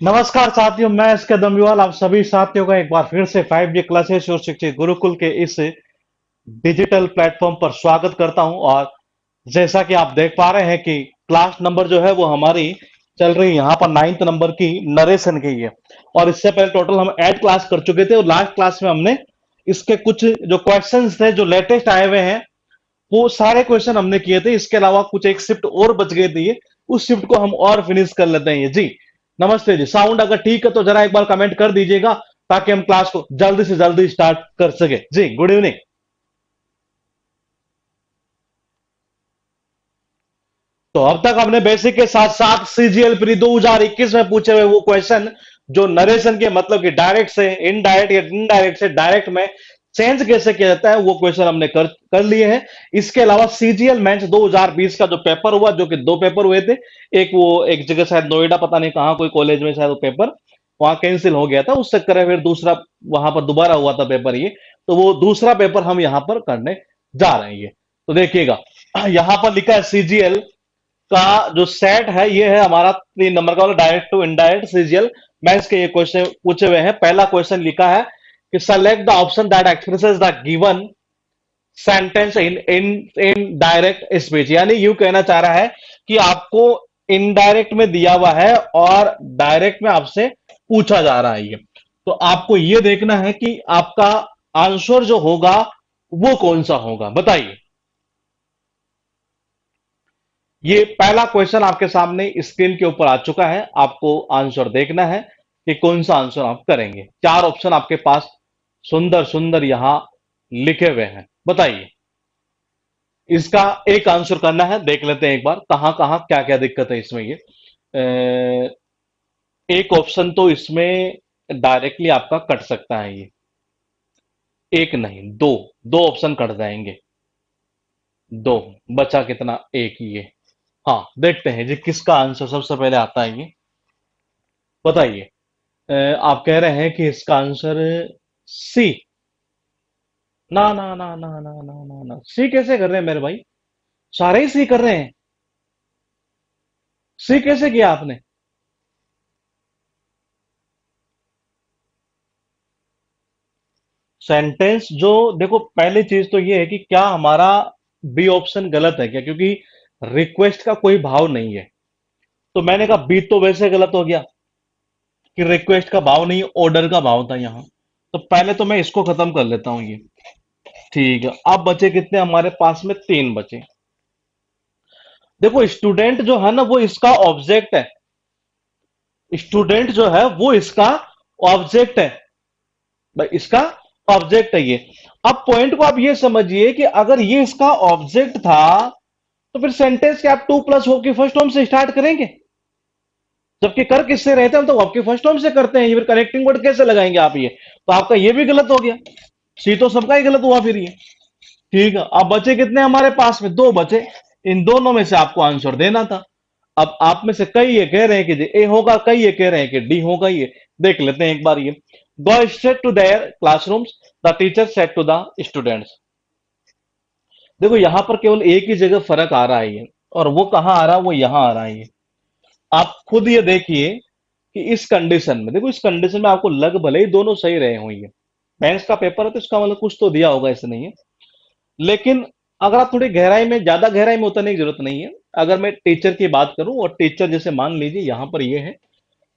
नमस्कार साथियों, मैं इसके दमयूवाल आप सभी साथियों का एक बार फिर से 5G क्लासेस और शिक्षित गुरुकुल के इस डिजिटल प्लेटफॉर्म पर स्वागत करता हूं। और जैसा कि आप देख पा रहे हैं कि क्लास नंबर जो है वो हमारी चल रही है यहाँ पर 9th नंबर की नरेशन की है। और इससे पहले टोटल हम 8 क्लास कर चुके थे और लास्ट क्लास में हमने इसके कुछ जो क्वेश्चंस थे जो लेटेस्ट आए हुए हैं वो सारे क्वेश्चन हमने किए थे। इसके अलावा कुछ एक शिफ्ट और बच गई थी, उस शिफ्ट को हम और फिनिश कर लेते हैं। ये जी नमस्ते जी, साउंड अगर ठीक है तो जरा एक बार कमेंट कर दीजिएगा ताकि हम क्लास को जल्दी से जल्दी स्टार्ट कर सके। जी गुड इवनिंग। तो अब तक हमने बेसिक के साथ साथ सीजीएल प्री 2021 में पूछे हुए वो क्वेश्चन जो नरेशन के मतलब कि डायरेक्ट से इनडायरेक्ट या इनडायरेक्ट से डायरेक्ट में चेंज कैसे किया जाता है वो क्वेश्चन हमने कर लिए हैं। इसके अलावा सीजीएल मेंस 2020 का जो पेपर हुआ, जो कि दो पेपर हुए थे, एक वो एक जगह शायद नोएडा पता नहीं कहाँ कोई कॉलेज में शायद वो पेपर वहां कैंसिल हो गया था, उस चक्कर में फिर दूसरा वहां पर दोबारा हुआ था पेपर। ये तो वो दूसरा पेपर हम यहाँ पर करने जा रहे हैं। ये तो देखिएगा यहाँ पर लिखा है सीजीएल का जो सेट है ये है हमारा 3 नंबर का वाला direct to indirect CGL maths के। ये क्वेश्चन पूछे हुए हैं। पहला क्वेश्चन लिखा है कि select the option that expresses the given sentence in in in direct speech. यानी यूं कहना चाह रहा है कि आपको इनडायरेक्ट में दिया हुआ है और डायरेक्ट में आपसे पूछा जा रहा है। ये तो आपको ये देखना है कि आपका आंसर जो होगा वो कौन सा होगा, बताइए। ये पहला क्वेश्चन आपके सामने स्क्रीन के ऊपर आ चुका है। आपको आंसर देखना है कि कौन सा आंसर आप करेंगे। चार ऑप्शन आपके पास सुंदर सुंदर यहां लिखे हुए हैं, बताइए। इसका एक आंसर करना है, देख लेते हैं एक बार कहां कहां क्या क्या दिक्कत है इसमें। ये एक ऑप्शन तो इसमें डायरेक्टली आपका कट सकता है। ये एक नहीं, दो दो ऑप्शन कट जाएंगे। दो बचा कितना, एक ही है। हाँ देखते हैं जी किसका आंसर सबसे पहले आता है। ये बताइए। आप कह रहे हैं कि इसका आंसर सी। ना ना ना ना ना ना ना ना, सी कैसे कर रहे हैं मेरे भाई? सारे ही सी कर रहे हैं। सी कैसे किया आपने? सेंटेंस जो देखो, पहली चीज तो ये है कि क्या हमारा बी ऑप्शन गलत है क्या, क्योंकि रिक्वेस्ट का कोई भाव नहीं है। तो मैंने कहा बी तो वैसे गलत हो गया कि रिक्वेस्ट का भाव नहीं, ऑर्डर का भाव था यहां। तो पहले तो मैं इसको खत्म कर लेता हूं। ये ठीक है। अब बचे कितने हमारे पास में? तीन बचे। देखो स्टूडेंट जो है ना वो इसका ऑब्जेक्ट है। स्टूडेंट जो है वो इसका ऑब्जेक्ट है भाई, इसका ऑब्जेक्ट है ये। अब पॉइंट को आप ये समझिए कि अगर ये इसका ऑब्जेक्ट था तो फिर सेंटेंस के आप टू प्लस हो के फर्स्ट फॉर्म से स्टार्ट करेंगे, जबकि कर किससे रहे थे हम? तो आपके फर्स्ट फॉर्म से करते हैं। ये फिर कनेक्टिंग वर्ड कैसे लगाएंगे आप? ये तो आपका ये भी गलत हो गया। सी तो सबका ही गलत हुआ फिर ये। ठीक है। अब बचे कितने हमारे पास में? दो बचे। इन दोनों में से आपको आंसर देना था। अब आप में से कई ये कह रहे हैं कि ए होगा, कई ये कह रहे हैं कि डी होगा। ये देख लेते हैं एक बार। ये go straight to their classrooms, the teacher said to the students. देखो यहां पर केवल एक ही जगह फर्क आ रहा है ये, और वो कहां आ रहा है? वो यहां आ रहा है। ये आप खुद ये देखिए कि इस कंडीशन में, देखो इस कंडीशन में आपको लग भले ही दोनों सही रहे होंगे। मेंस का पेपर है तो इसका मतलब कुछ तो दिया होगा, ऐसे नहीं है। लेकिन अगर आप थोड़ी गहराई में, ज्यादा गहराई में उतरने की जरूरत नहीं है। अगर मैं टीचर की बात करूं और टीचर जैसे मान लीजिए यहां पर ये है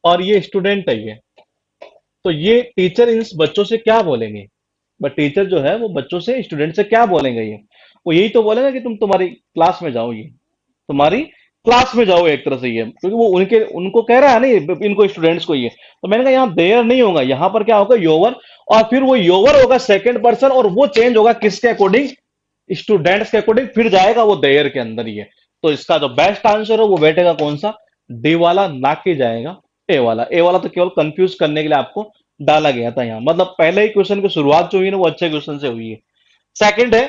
और ये स्टूडेंट है ये, तो ये टीचर इन बच्चों से क्या बोलेंगे? बट टीचर जो है वो बच्चों से, स्टूडेंट से क्या बोलेंगे? ये वो यही तो बोलेगा कि तुम तुम्हारी क्लास में जाओ। ये तुम्हारी क्लास में जाओ एक तरह से। ये क्योंकि वो उनके उनको कह रहा है ना इनको स्टूडेंट्स को। ये तो मैंने कहा यहाँ देयर नहीं होगा, यहाँ पर क्या होगा? योवर। और फिर वो योवर होगा सेकंड पर्सन, और वो चेंज होगा किसके अकॉर्डिंग? स्टूडेंट्स के अकॉर्डिंग। फिर जाएगा वो देयर के अंदर। ये तो इसका जो बेस्ट आंसर है वो बैठेगा कौन सा? डी वाला, ना कि जाएगा ए वाला। ए वाला तो केवल कंफ्यूज करने के लिए आपको डाला गया था यहाँ। मतलब पहले ही क्वेश्चन की शुरुआत जो हुई ना वो अच्छे क्वेश्चन से हुई है। सेकंड है,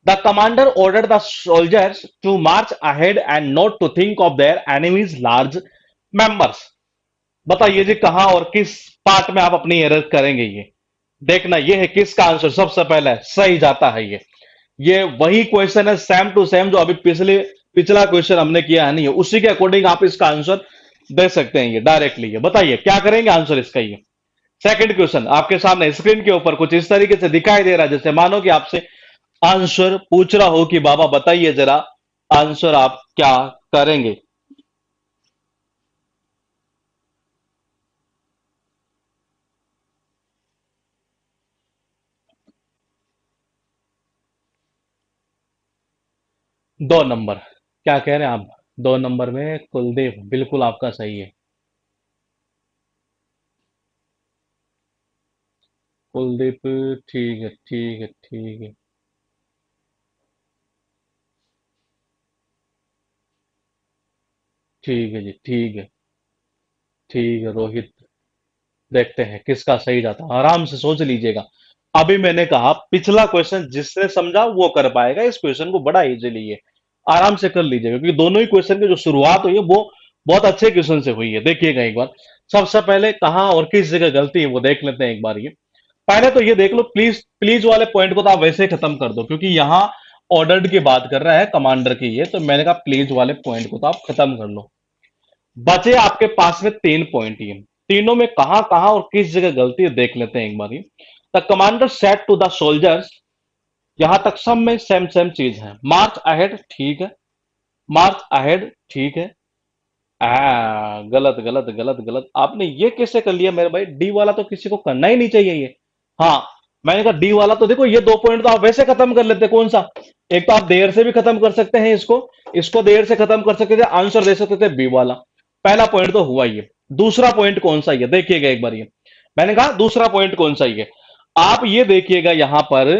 the commander order the soldiers to march ahead and not to think of their enemies large members. बताइए जी कहां और किस पार्ट में आप अपनी एरर करेंगे? ये देखना, ये है किसका आंसर सबसे पहले सही जाता है। ये वही क्वेश्चन है सेम टू सेम जो अभी पिछला क्वेश्चन हमने किया है, नहीं है उसी के अकॉर्डिंग आप इसका आंसर दे सकते हैं ये डायरेक्टली। ये बताइए क्या करेंगे आंसर इसका ये। सेकंड क्वेश्चन आपके सामने स्क्रीन के ऊपर कुछ इस तरीके से दिखाई दे रहा है, जैसे मानो कि आपसे आंसर पूछ रहा हो कि बाबा बताइए जरा आंसर आप क्या करेंगे। 2 नंबर क्या कह रहे हैं आप? 2 नंबर में कुलदीप बिल्कुल आपका सही है। कुलदीप ठीक है ठीक है ठीक है ठीक है जी ठीक है ठीक है रोहित। देखते हैं किसका सही जाता है, आराम से सोच लीजिएगा। अभी मैंने कहा पिछला क्वेश्चन जिसने समझा वो कर पाएगा, इस क्वेश्चन को बड़ा इजीली है, आराम से कर लीजिएगा, क्योंकि दोनों ही क्वेश्चन की जो शुरुआत हुई है वो बहुत अच्छे क्वेश्चन से हुई है। देखिएगा एक बार, सबसे पहले कहां और किस जगह गलती है वो देख लेते हैं एक बार। ये पहले तो ये देख लो, प्लीज प्लीज वाले पॉइंट को तो आप वैसे ही खत्म कर दो, क्योंकि यहाँ ऑर्डर्ड की बात कर रहा है कमांडर की ये, तो मैंने कहा प्लीज वाले पॉइंट को तो आप खत्म कर लो। बचे आपके पास में 3 पॉइंट, ये तीनों में कहां कहां और किस जगह गलती है देख लेते हैं एक बार। The commander said to the soldiers, यहां तक सब में सेम सेम चीज है। मार्च अहेड ठीक है, मार्च अहेड ठीक है। गलत गलत गलत गलत, आपने ये कैसे कर लिया मेरे भाई? डी वाला तो किसी को करना ही नहीं चाहिए ये। हाँ, मैंने कहा डी वाला तो देखो, ये 2 पॉइंट तो आप वैसे खत्म कर लेते। कौन सा? एक तो आप देर से भी खत्म कर सकते हैं इसको, इसको देर से खत्म कर सकते थे, आंसर दे सकते थे बी वाला। पहला पॉइंट तो हुआ ये। दूसरा पॉइंट कौन सा ये देखिएगा एक बार। ये मैंने कहा दूसरा पॉइंट कौन सा ये, आप ये देखिएगा यहां पर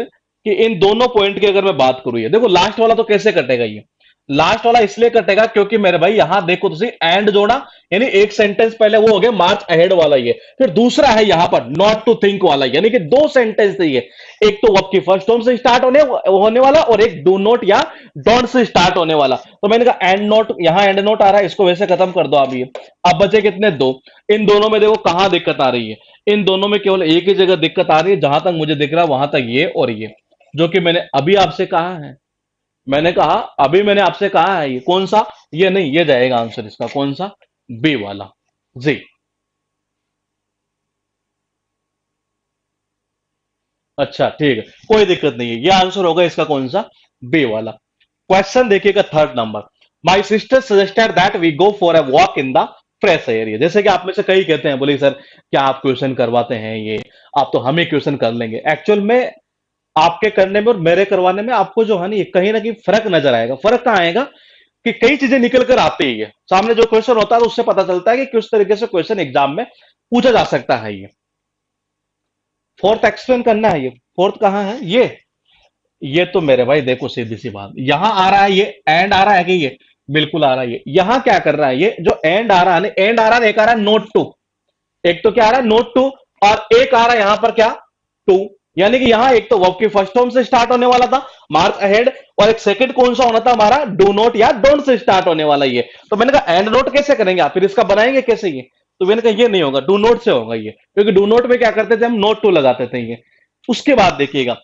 कि इन दोनों पॉइंट की अगर मैं बात करूं, ये देखो लास्ट वाला तो कैसे कटेगा ये। लास्ट वाला इसलिए कटेगा क्योंकि मेरे भाई यहां देखो तुम एंड जोड़ा, यानी एक सेंटेंस पहले वो हो गया मार्च अहेड वाला ये, फिर दूसरा है यहां पर नॉट टू थिंक वाला, यानी कि 2 सेंटेंस थे ये। एक तो वर्ब की फर्स्ट फॉर्म से स्टार्ट होने वाला, और एक डू नॉट या डोंट से स्टार्ट होने वाला। तो मैंने कहा एंड नॉट, यहां एंड नॉट आ रहा है, इसको वैसे खत्म कर दो आप ये। अब बचे कितने? 2। इन दोनों में देखो कहां दिक्कत आ रही है, इन दोनों में केवल एक ही जगह दिक्कत आ रही है, जहां तक मुझे दिख रहा है वहां तक ये और ये, जो कि मैंने अभी आपसे कहा है। मैंने कहा अभी मैंने आपसे कहा है ये कौन सा, ये नहीं, ये जाएगा आंसर इसका कौन सा, बी वाला जी। अच्छा ठीक है, कोई दिक्कत नहीं है, ये आंसर होगा इसका कौन सा, बी वाला। क्वेश्चन देखिएगा 3 number. My sister suggested that we go for a walk in the fresh area. जैसे कि आप में से कई कहते हैं बोले सर क्या आप क्वेश्चन करवाते हैं ये, आप तो हम ही क्वेश्चन कर लेंगे। एक्चुअल में आपके करने में और मेरे करवाने में आपको जो है ना कहीं फर्क नजर आएगा। फर्क कहां आएगा कि कई चीजें निकल कर आती है, सामने जो क्वेश्चन होता है तो उससे पता चलता है कि किस तरीके से क्वेश्चन एग्जाम में पूछा जा सकता है ये। फोर्थ एक्सप्लेन करना है ये, फोर्थ कहां है ये तो मेरे भाई देखो सीधी सी बात, यहां आ रहा है ये एंड आ रहा है कि ये बिल्कुल आ रहा है ये। यहां क्या कर रहा है ये जो एंड आ रहा है, एंड आ रहा है, एक आ रहा है नोट टू, एक तो क्या आ रहा है नोट टू, और एक आ रहा है यहां पर क्या, टू। यानी कि यहां एक तो वर्ब की फर्स्ट फॉर्म से स्टार्ट होने वाला था मार्च अहेड, और एक सेकंड कौन सा होना था हमारा, डू नोट या डोंट से स्टार्ट होने वाला ये। तो मैंने कहा एंड नोट कैसे करेंगे आप, फिर इसका बनाएंगे कैसे ये? तो मैंने कहा ये नहीं होगा, डू नोट से होगा ये, क्योंकि डू नोट में क्या करते थे हम, नोट टू लगाते थे ये। उसके बाद देखिएगा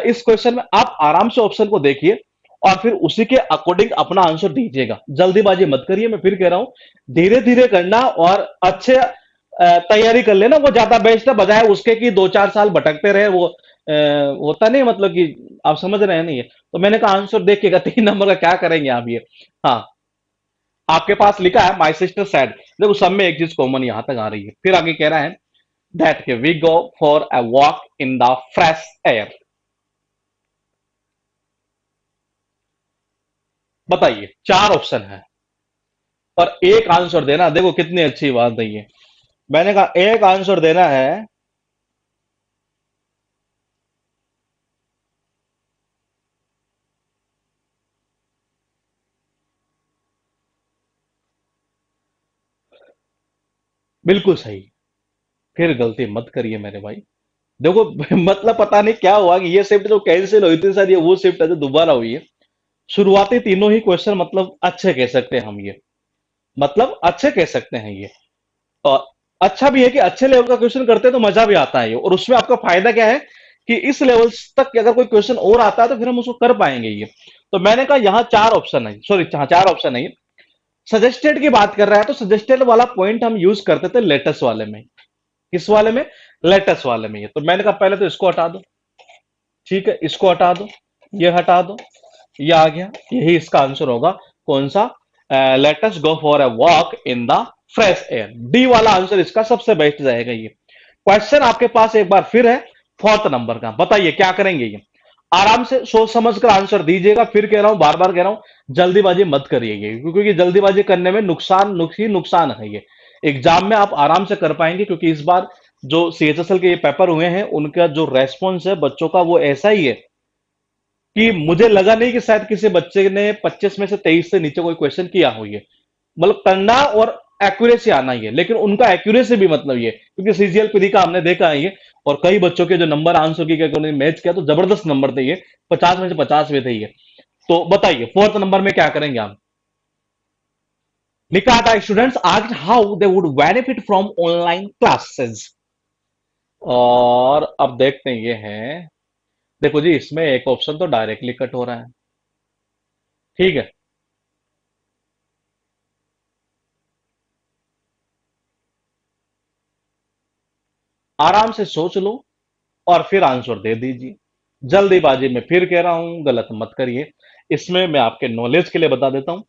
इस क्वेश्चन में आप आराम से ऑप्शन को देखिए और फिर उसी के अकॉर्डिंग अपना आंसर दीजिएगा। जल्दीबाजी मत करिए, मैं फिर कह रहा हूं धीरे धीरे करना, और अच्छे तैयारी कर लेना, वो ज्यादा बेस्ट है, बजाय उसके कि 2-4 साल भटकते रहे वो होता नहीं, मतलब कि आप समझ रहे हैं नहीं है। तो मैंने कहा आंसर देखिएगा 3 नंबर का क्या करेंगे आप ये। हाँ, आपके पास लिखा है माई सिस्टर सैड, देखो सब में एक चीज कॉमन यहां तक आ रही है। फिर आगे कह रहा है that we go for a walk in the fresh air. बताइए 4 ऑप्शन है और एक आंसर देना, देखो कितनी अच्छी बात है ये। मैंने कहा एक आंसर देना है। बिल्कुल सही, फिर गलती मत करिए मेरे भाई। देखो मतलब पता नहीं क्या हुआ कि ये शिफ्ट जो कैंसिल हुई थी सर, ये वो शिफ्ट है जो दोबारा हुई है। शुरुआती तीनों ही क्वेश्चन मतलब अच्छे कह सकते हैं हम ये, मतलब अच्छे कह सकते हैं ये। और अच्छा भी है कि अच्छे लेवल का क्वेश्चन करते हैं तो मजा भी आता है ये, और उसमें आपका फायदा क्या है कि इस लेवल तक अगर कोई क्वेश्चन और आता है तो फिर हम उसको कर पाएंगे ये। तो मैंने कहा यहाँ 4 ऑप्शन है, सॉरी 4 ऑप्शन है ये। सजेस्टेड की बात कर रहा है तो सजेस्टेड वाला पॉइंट हम यूज करते थे लेटेस्ट वाले में। किस वाले में? लेटेस्ट वाले में। ये तो मैंने कहा पहले तो इसको हटा दो, ठीक है, इसको हटा दो, ये हटा दो, ये आ गया, यही इसका आंसर होगा। कौन सा? Latest go for a walk in the fresh air, D वाला आंसर इसका सबसे बेस्ट रहेगा। ये क्वेश्चन आपके पास एक बार फिर है, फोर्थ नंबर का। बताइए क्या करेंगे? ये आराम से सोच समझ कर आंसर दीजिएगा। फिर कह रहा हूं, बार बार कह रहा हूं, जल्दीबाजी मत करिएगा, क्योंकि जल्दीबाजी करने में नुकसान है। ये एग्जाम में आप आराम से कर पाएंगे, क्योंकि इस बार जो सीएचएसएल के ये पेपर हुए हैं, उनका जो रेस्पॉन्स है बच्चों का वो ऐसा ही है कि मुझे लगा नहीं कि शायद किसी बच्चे ने 25 में से 23 से नीचे कोई क्वेश्चन किया हो। ये मतलब करना और एक्यूरेसी आना ही है, लेकिन उनका एक्यूरेसी भी मतलब ये, क्योंकि सीजीएल पीडी का हमने देखा है ये, और कई बच्चों के जो नंबर आंसर की उन्होंने मैच किया तो जबरदस्त नंबर थे ये, 50 में से 50 में थे ये। तो बताइए फोर्थ नंबर में क्या करेंगे आप? लिखा था students asked how they would benefit from online classes. और अब देखते हैं ये है, देखो जी, इसमें एक ऑप्शन तो डायरेक्टली कट हो रहा है, ठीक है। आराम से सोच लो और फिर आंसर दे दीजिए। जल्दीबाजी में फिर कह रहा हूं, गलत मत करिए। इसमें मैं आपके नॉलेज के लिए बता देता हूं,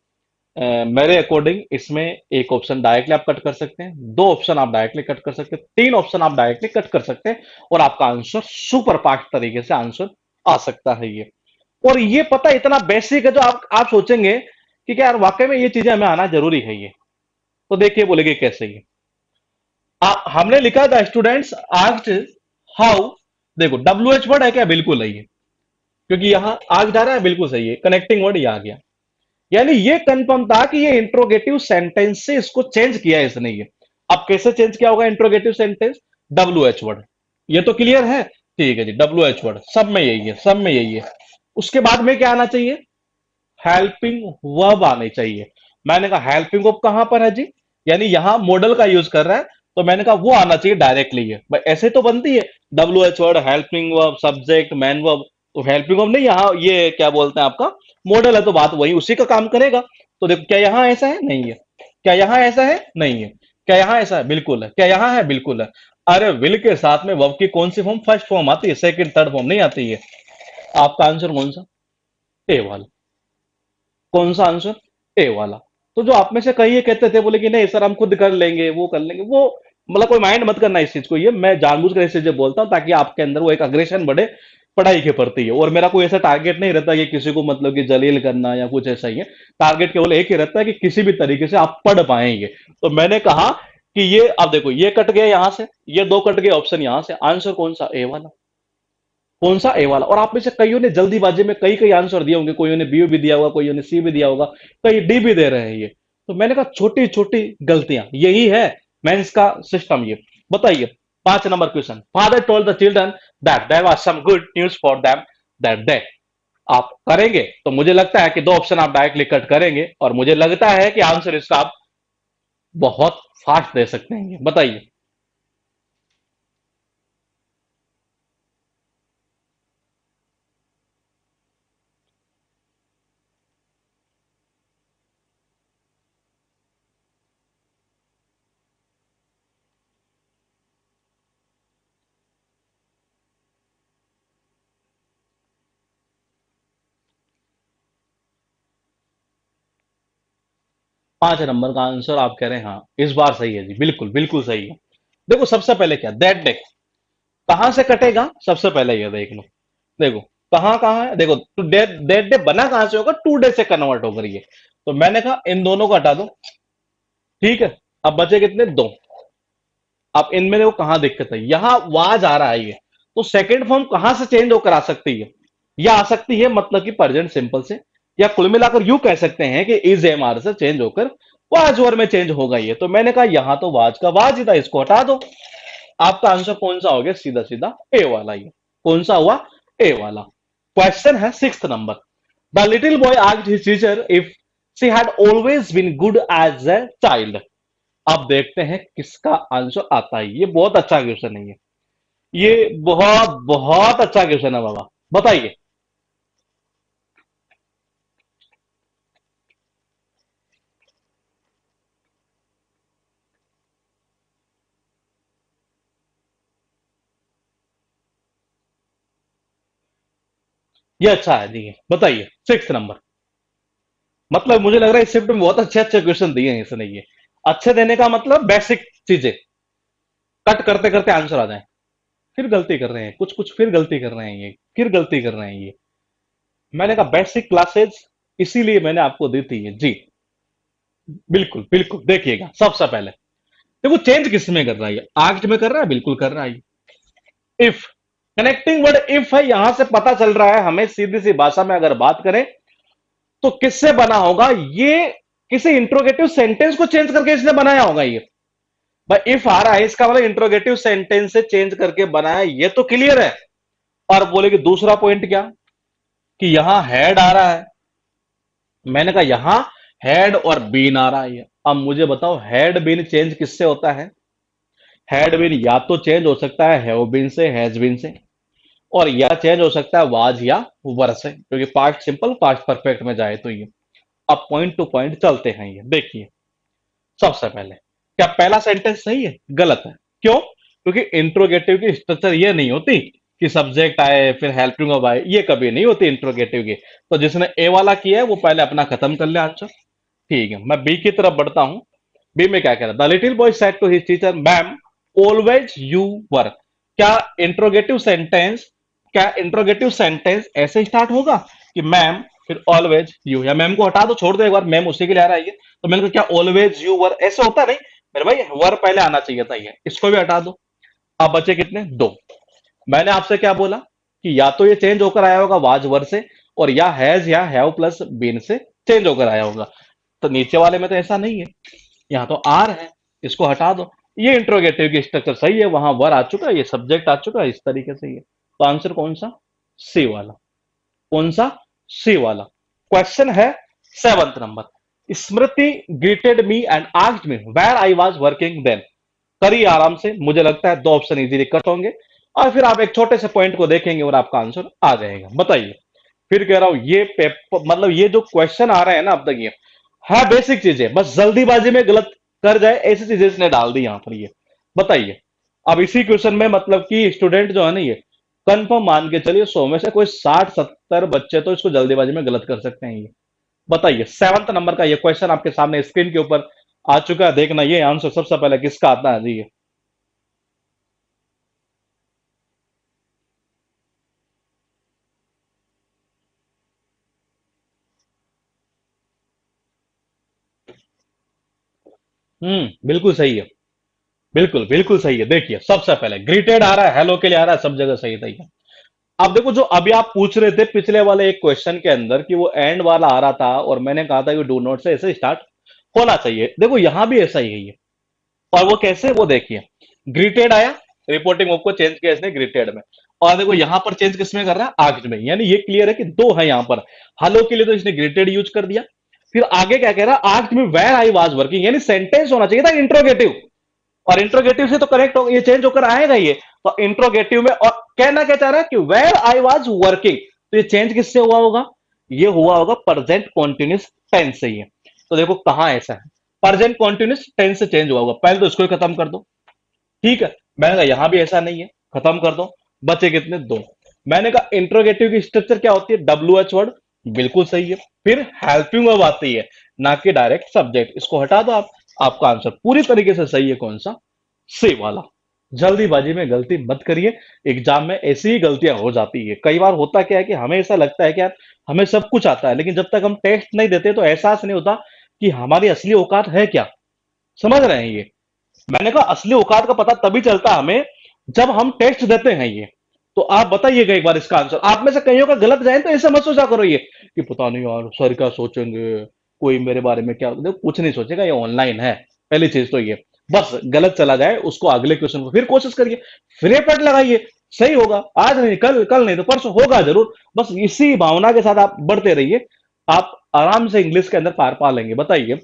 मेरे अकॉर्डिंग इसमें एक ऑप्शन डायरेक्टली आप कट कर सकते हैं, दो ऑप्शन आप डायरेक्टली कट कर सकते हैं, तीन ऑप्शन आप डायरेक्टली कट कर सकते हैं, और आपका आंसर सुपर फास्ट तरीके से आंसर आ सकता है ये। और ये पता इतना बेसिक है, जो आप सोचेंगे कि क्या यार वाकई में ये चीजें हमें आना जरूरी है ये। तो देखिए बोलेगे कैसे ये। हमने लिखा था स्टूडेंट्स आस्क्ड हाउ, देखो डब्ल्यू एच वर्ड है क्या? बिल्कुल है ये, क्योंकि यहां आग जा रहा है, बिल्कुल सही है, कनेक्टिंग वर्ड ये आ गया। यानी ये कंफर्म था कि ये इंट्रोगेटिव सेंटेंस से इसको चेंज किया है इसने ये। अब कैसे चेंज किया होगा interrogative sentence? W H word. ये तो क्लियर है, ठीक है जी, डब्ल्यू एच वर्ड सब में यही है, सब में यही है। उसके बाद में क्या आना चाहिए? हेल्पिंग वर्ब आनी चाहिए। मैंने कहा हेल्पिंग वर्ब कहां पर है जी? यानी यहां मॉडल का यूज कर रहा है, तो मैंने कहा वो आना चाहिए डायरेक्टली है भाई, ऐसे तो बनती है W H word, helping verb, subject, man verb. तो हेल्पिंग वर्ब नहीं, यहाँ ये क्या बोलते हैं आपका मॉडल है, तो बात वही उसी का काम करेगा। तो देखो क्या यहां ऐसा है? नहीं है। क्या यहां ऐसा है? नहीं है। क्या यहां ऐसा है? बिल्कुल है। क्या यहां है? बिल्कुल है। अरे विल के साथ में वर्ब की कौन सी फॉर्म? फर्स्ट फॉर्म आती है, सेकंड थर्ड फॉर्म नहीं आती है। आपका आंसर कौन सा? ए वाला। कौन सा आंसर? ए वाला। तो जो आप में से कई ये कहते थे, बोले कि नहीं सर हम खुद कर लेंगे, वो कर लेंगे, वो मतलब कोई माइंड मत करना इस चीज को। ये मैं जानबूझकर इस चीज बोलता हूँ ताकि आपके अंदर वो एक अग्रेशन बढ़े पढ़ाई के प्रति है। और मेरा कोई ऐसा टारगेट नहीं रहता कि किसी को मतलब कि जलील करना या कुछ ऐसा ही है। टारगेट केवल एक ही रहता है कि किसी भी तरीके से आप पढ़ पाएंगे। तो मैंने कहा कि ये, अब देखो ये कट गया यहां से, ये दो कट गए ऑप्शन यहां से, आंसर कौन सा? ए वाला। कौन सा? ए वाला। और आप में से कईयों ने जल्दीबाजी में कई कई आंसर दिए होंगे, कोई ने बी भी दिया होगा, कोई ने सी भी दिया होगा, कई डी भी दे रहे हैं ये। तो मैंने कहा छोटी छोटी गलतियां, यही है मेंस का सिस्टम ये। बताइए 5 number question, father told the children that there was some good news for them that day. आप करेंगे तो मुझे लगता है कि दो ऑप्शन आप डायरेक्टली कट करेंगे, और मुझे लगता है कि आंसर इसका आप बहुत फास्ट दे सकते हैं। बताइए। 5 नंबर का आंसर आप कह रहे हैं, हाँ इस बार सही है जी, बिल्कुल बिल्कुल सही है। देखो सबसे पहले क्या, दैट डे कहां से कटेगा? सबसे पहले ये देख लो। देखो कहां कहां है, देखो तो डेट डेट डे बना कहां से होगा? टू डे से कन्वर्ट होकर ये। तो मैंने कहा इन दोनों को हटा दो, ठीक है। अब बचे कितने? दो। अब इनमें देखो कहां दिक्कत है, यहां वाज आ रहा है ये। तो सेकंड फॉर्म कहां से चेंज होकर आ सकती है? या आ सकती है मतलब कि प्रेजेंट सिंपल से, या कुल मिलाकर यूं कह सकते हैं कि इज एम आर से चेंज होकर वाज वर में चेंज होगा ये। तो मैंने कहा यहां तो वाज का वाज ही था, इसको हटा दो। आपका आंसर कौन सा हो गया? सीधा सीधा ए वाला ही। कौन सा हुआ? ए वाला। क्वेश्चन है 6 number. The little boy asked his teacher if she had always been good as a child. अब देखते हैं किसका आंसर आता है। ये बहुत अच्छा क्वेश्चन है ये बहुत बहुत अच्छा क्वेश्चन है बाबा। बताइए। ये अच्छा है जी। बताइए 6 नंबर। मतलब मुझे लग रहा है इस शिफ्ट में बहुत अच्छे अच्छे क्वेश्चन दिए हैं इसने ये। अच्छे देने का मतलब बेसिक चीजें कट करते करते आंसर आ जाए। फिर गलती कर रहे हैं कुछ कुछ, फिर गलती कर रहे हैं ये, फिर गलती कर रहे हैं ये। मैंने कहा बेसिक क्लासेज, इसीलिए मैंने आपको दी थी ये जी। बिल्कुल बिल्कुल, देखिएगा सबसे पहले देखो चेंज किस में कर रहा है, आर्ट में कर रहा है, बिल्कुल कर रहा है। इफ, कनेक्टिंग वर्ड इफ है, यहां से पता चल रहा है हमें, सीधी सी भाषा में अगर बात करें तो किससे बना होगा ये, किसी इंट्रोगेटिव सेंटेंस को चेंज करके इसने बनाया होगा ये। भाई इफ आ रहा है इसका मतलब इंट्रोगेटिव सेंटेंस से चेंज करके बनाया, ये तो क्लियर है। और बोले कि दूसरा पॉइंट क्या, कि यहां हेड आ रहा है। मैंने कहा यहां हेड और बीन आ रहा है। अब मुझे बताओ हेड बीन चेंज किससे होता है। हैड बीन या तो चेंज हो सकता है हैव बीन से, हैज बीन से, और या चेंज हो सकता है वाज या वर से, क्योंकि पास्ट सिंपल पास्ट परफेक्ट में जाए तो ये। अब पॉइंट टू पॉइंट चलते हैं, ये देखिए। सबसे पहले क्या पहला सेंटेंस सही है, गलत है। क्यों, क्योंकि इंट्रोगेटिव की स्ट्रक्चर ये नहीं होती कि सब्जेक्ट आए फिर हेल्पिंग ऑफ आए, ये कभी नहीं होती इंट्रोगेटिव की। तो जिसने ए वाला किया है वो पहले अपना खत्म कर ले आंसर। ठीक है, मैं बी की तरफ बढ़ता हूं। बी में क्या कह रहा है, the little boy said to his teacher ma'am always you were. क्या इंट्रोगेटिव सेंटेंस, क्या इंट्रोगेटिव सेंटेंस ऐसे स्टार्ट होगा कि मैम फिर ऑलवेज यू, या मैम को हटा दो छोड़ दो एक बार, मैम उसी के लिए आ रहा है ये। तो मैंने कहा क्या ऑलवेज यू वर ऐसे होता नहीं मेरे भाई, वर पहले आना चाहिए था, ये इसको भी हटा दो। अब बचे कितने, दो। मैंने आपसे क्या बोला कि या तो ये चेंज होकर आया होगा वाज वर से, और या हैज या हैव प्लस बीन से चेंज होकर आया होगा। तो नीचे वाले में तो ऐसा नहीं है, यहाँ तो आर है, इसको हटा दो। ये इंट्रोगेटिव की स्ट्रक्चर सही है, वहां वर आ चुका है, ये सब्जेक्ट आ चुका है, इस तरीके से ये। तो आंसर कौन सा, सी वाला। कौन सा, सी वाला। क्वेश्चन है 7 number. Smriti greeted me and asked me where I was working then. करिए आराम से, मुझे लगता है दो ऑप्शन इजीली कट होंगे, और फिर आप एक छोटे से पॉइंट को देखेंगे और आपका आंसर आ जाएगा। बताइए। फिर कह रहा हूं ये पेपर, मतलब ये जो क्वेश्चन आ रहे हैं ना अब तक, ये है बेसिक चीजें, बस जल्दीबाजी में गलत कर जाए ऐसी चीजें इसने डाल दी यहां पर ये। बताइए। अब इसी क्वेश्चन में मतलब कि स्टूडेंट जो है ना ये, कंफर्म मान के चलिए 100 में से कोई 60-70 बच्चे तो इसको जल्दीबाजी में गलत कर सकते हैं ये। बताइए 7 नंबर का ये क्वेश्चन आपके सामने स्क्रीन के ऊपर आ चुका है, देखना ये आंसर सबसे पहले किसका आता है जी ये। बिल्कुल सही है। बिल्कुल बिल्कुल सही है। देखिए सबसे पहले ग्रीटेड आ रहा है, हेलो के लिए आ रहा है, सब जगह सही सही है। अब देखो जो अभी आप पूछ रहे थे पिछले वाले एक क्वेश्चन के अंदर कि वो एंड वाला आ रहा था, और मैंने कहा था कि डू नॉट से ऐसे स्टार्ट होना चाहिए, देखो यहां भी ऐसा ही है ये। और वो कैसे, वो देखिए। ग्रीटेड आया, रिपोर्टिंग वर्ब को चेंज किया इसने ग्रीटेड में। और देखो यहां पर चेंज किसमें कर रहा है, आस्क्ड में, यानी ये क्लियर है कि दो है यहां पर। हेलो के लिए तो इसने ग्रीटेड यूज कर दिया। फिर आगे क्या कह रहा है, asked me where I was working, यानी सेंटेंस होना चाहिए था इंट्रोगेटिव। और इंट्रोगेटिव से तो करेक्ट हो, ये चेंज होकर आएगा ये। तो इंट्रोगेटिव में, और कहना क्या चाह रहा है कि वेयर आई वाज वर्किंग, तो ये चेंज किससे हुआ होगा, ये हुआ होगा प्रेजेंट कॉन्टिन्यूस टेंस से ये। तो देखो कहां ऐसा है, प्रेजेंट कॉन्टिन्यूस टेंस से चेंज हुआ होगा, पहले तो इसको ही खत्म कर दो। ठीक है, मैंने कहा यहां भी ऐसा नहीं है, खत्म कर दो। बचे कितने, दो। मैंने कहा इंट्रोगेटिव की स्ट्रक्चर क्या होती है, डब्ल्यू एच वर्ड, बिल्कुल सही है। फिर हेल्पिंग वर्ब आती है, ना कि डायरेक्ट सब्जेक्ट, इसको हटा दो आप। आपका आंसर पूरी तरीके से सही है, कौन सा, सी वाला। जल्दीबाजी में गलती मत करिए, एग्जाम में ऐसी ही गलतियां हो जाती है। कई बार होता क्या है कि हमें ऐसा लगता है कि यार हमें सब कुछ आता है, लेकिन जब तक हम टेस्ट नहीं देते तो एहसास नहीं होता कि हमारी असली औकात है क्या। समझ रहे हैं ये। मैंने कहा असली औकात का पता तभी चलता हमें जब हम टेस्ट देते हैं ये। तो आप बताइएगा एक बार इसका आंसर, आप में से कईयों का गलत जाए तो ऐसे मत सोचा करो ये कि पता नहीं यार सर क्या सोचेंगे, कोई मेरे बारे में क्या, देखो कुछ नहीं सोचेगा, ये ऑनलाइन है। पहली चीज तो ये, बस गलत चला जाए उसको अगले क्वेश्चन को फिर कोशिश करिए, फिर एफर्ट लगाइए, सही होगा। आज नहीं, कल, कल नहीं तो परसों होगा जरूर। बस इसी भावना के साथ आप बढ़ते रहिए, आप आराम से इंग्लिश के अंदर पार पा लेंगे। बताइए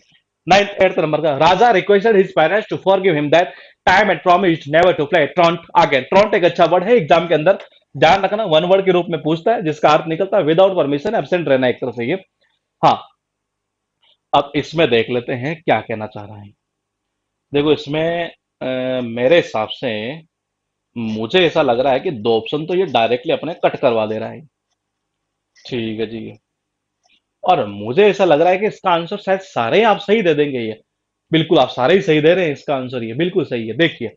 9th 8th नंबर का, Raja requested his parents to forgive him that time and promised never to play truant again. Truant एक अच्छा वर्ड है, एग्जाम के अंदर ध्यान रखना, वन वर्ड के रूप में पूछता है जिसका अर्थ निकलता है विदाउट परमिशन एब्सेंट रहना, एक तरह से ये। हाँ, अब इसमें देख लेते हैं क्या कहना चाह रहा है। देखो इसमें मेरे हिसाब से मुझे ऐसा लग रहा है कि दो ऑप्शन तो ये डायरेक्टली अपने कट करवा दे रहा है। ठीक है जी। और मुझे ऐसा लग रहा है कि इसका आंसर शायद सारे आप सही दे देंगे ये। बिल्कुल आप सारे ही सही दे रहे हैं, इसका आंसर ये बिल्कुल सही है। देखिए,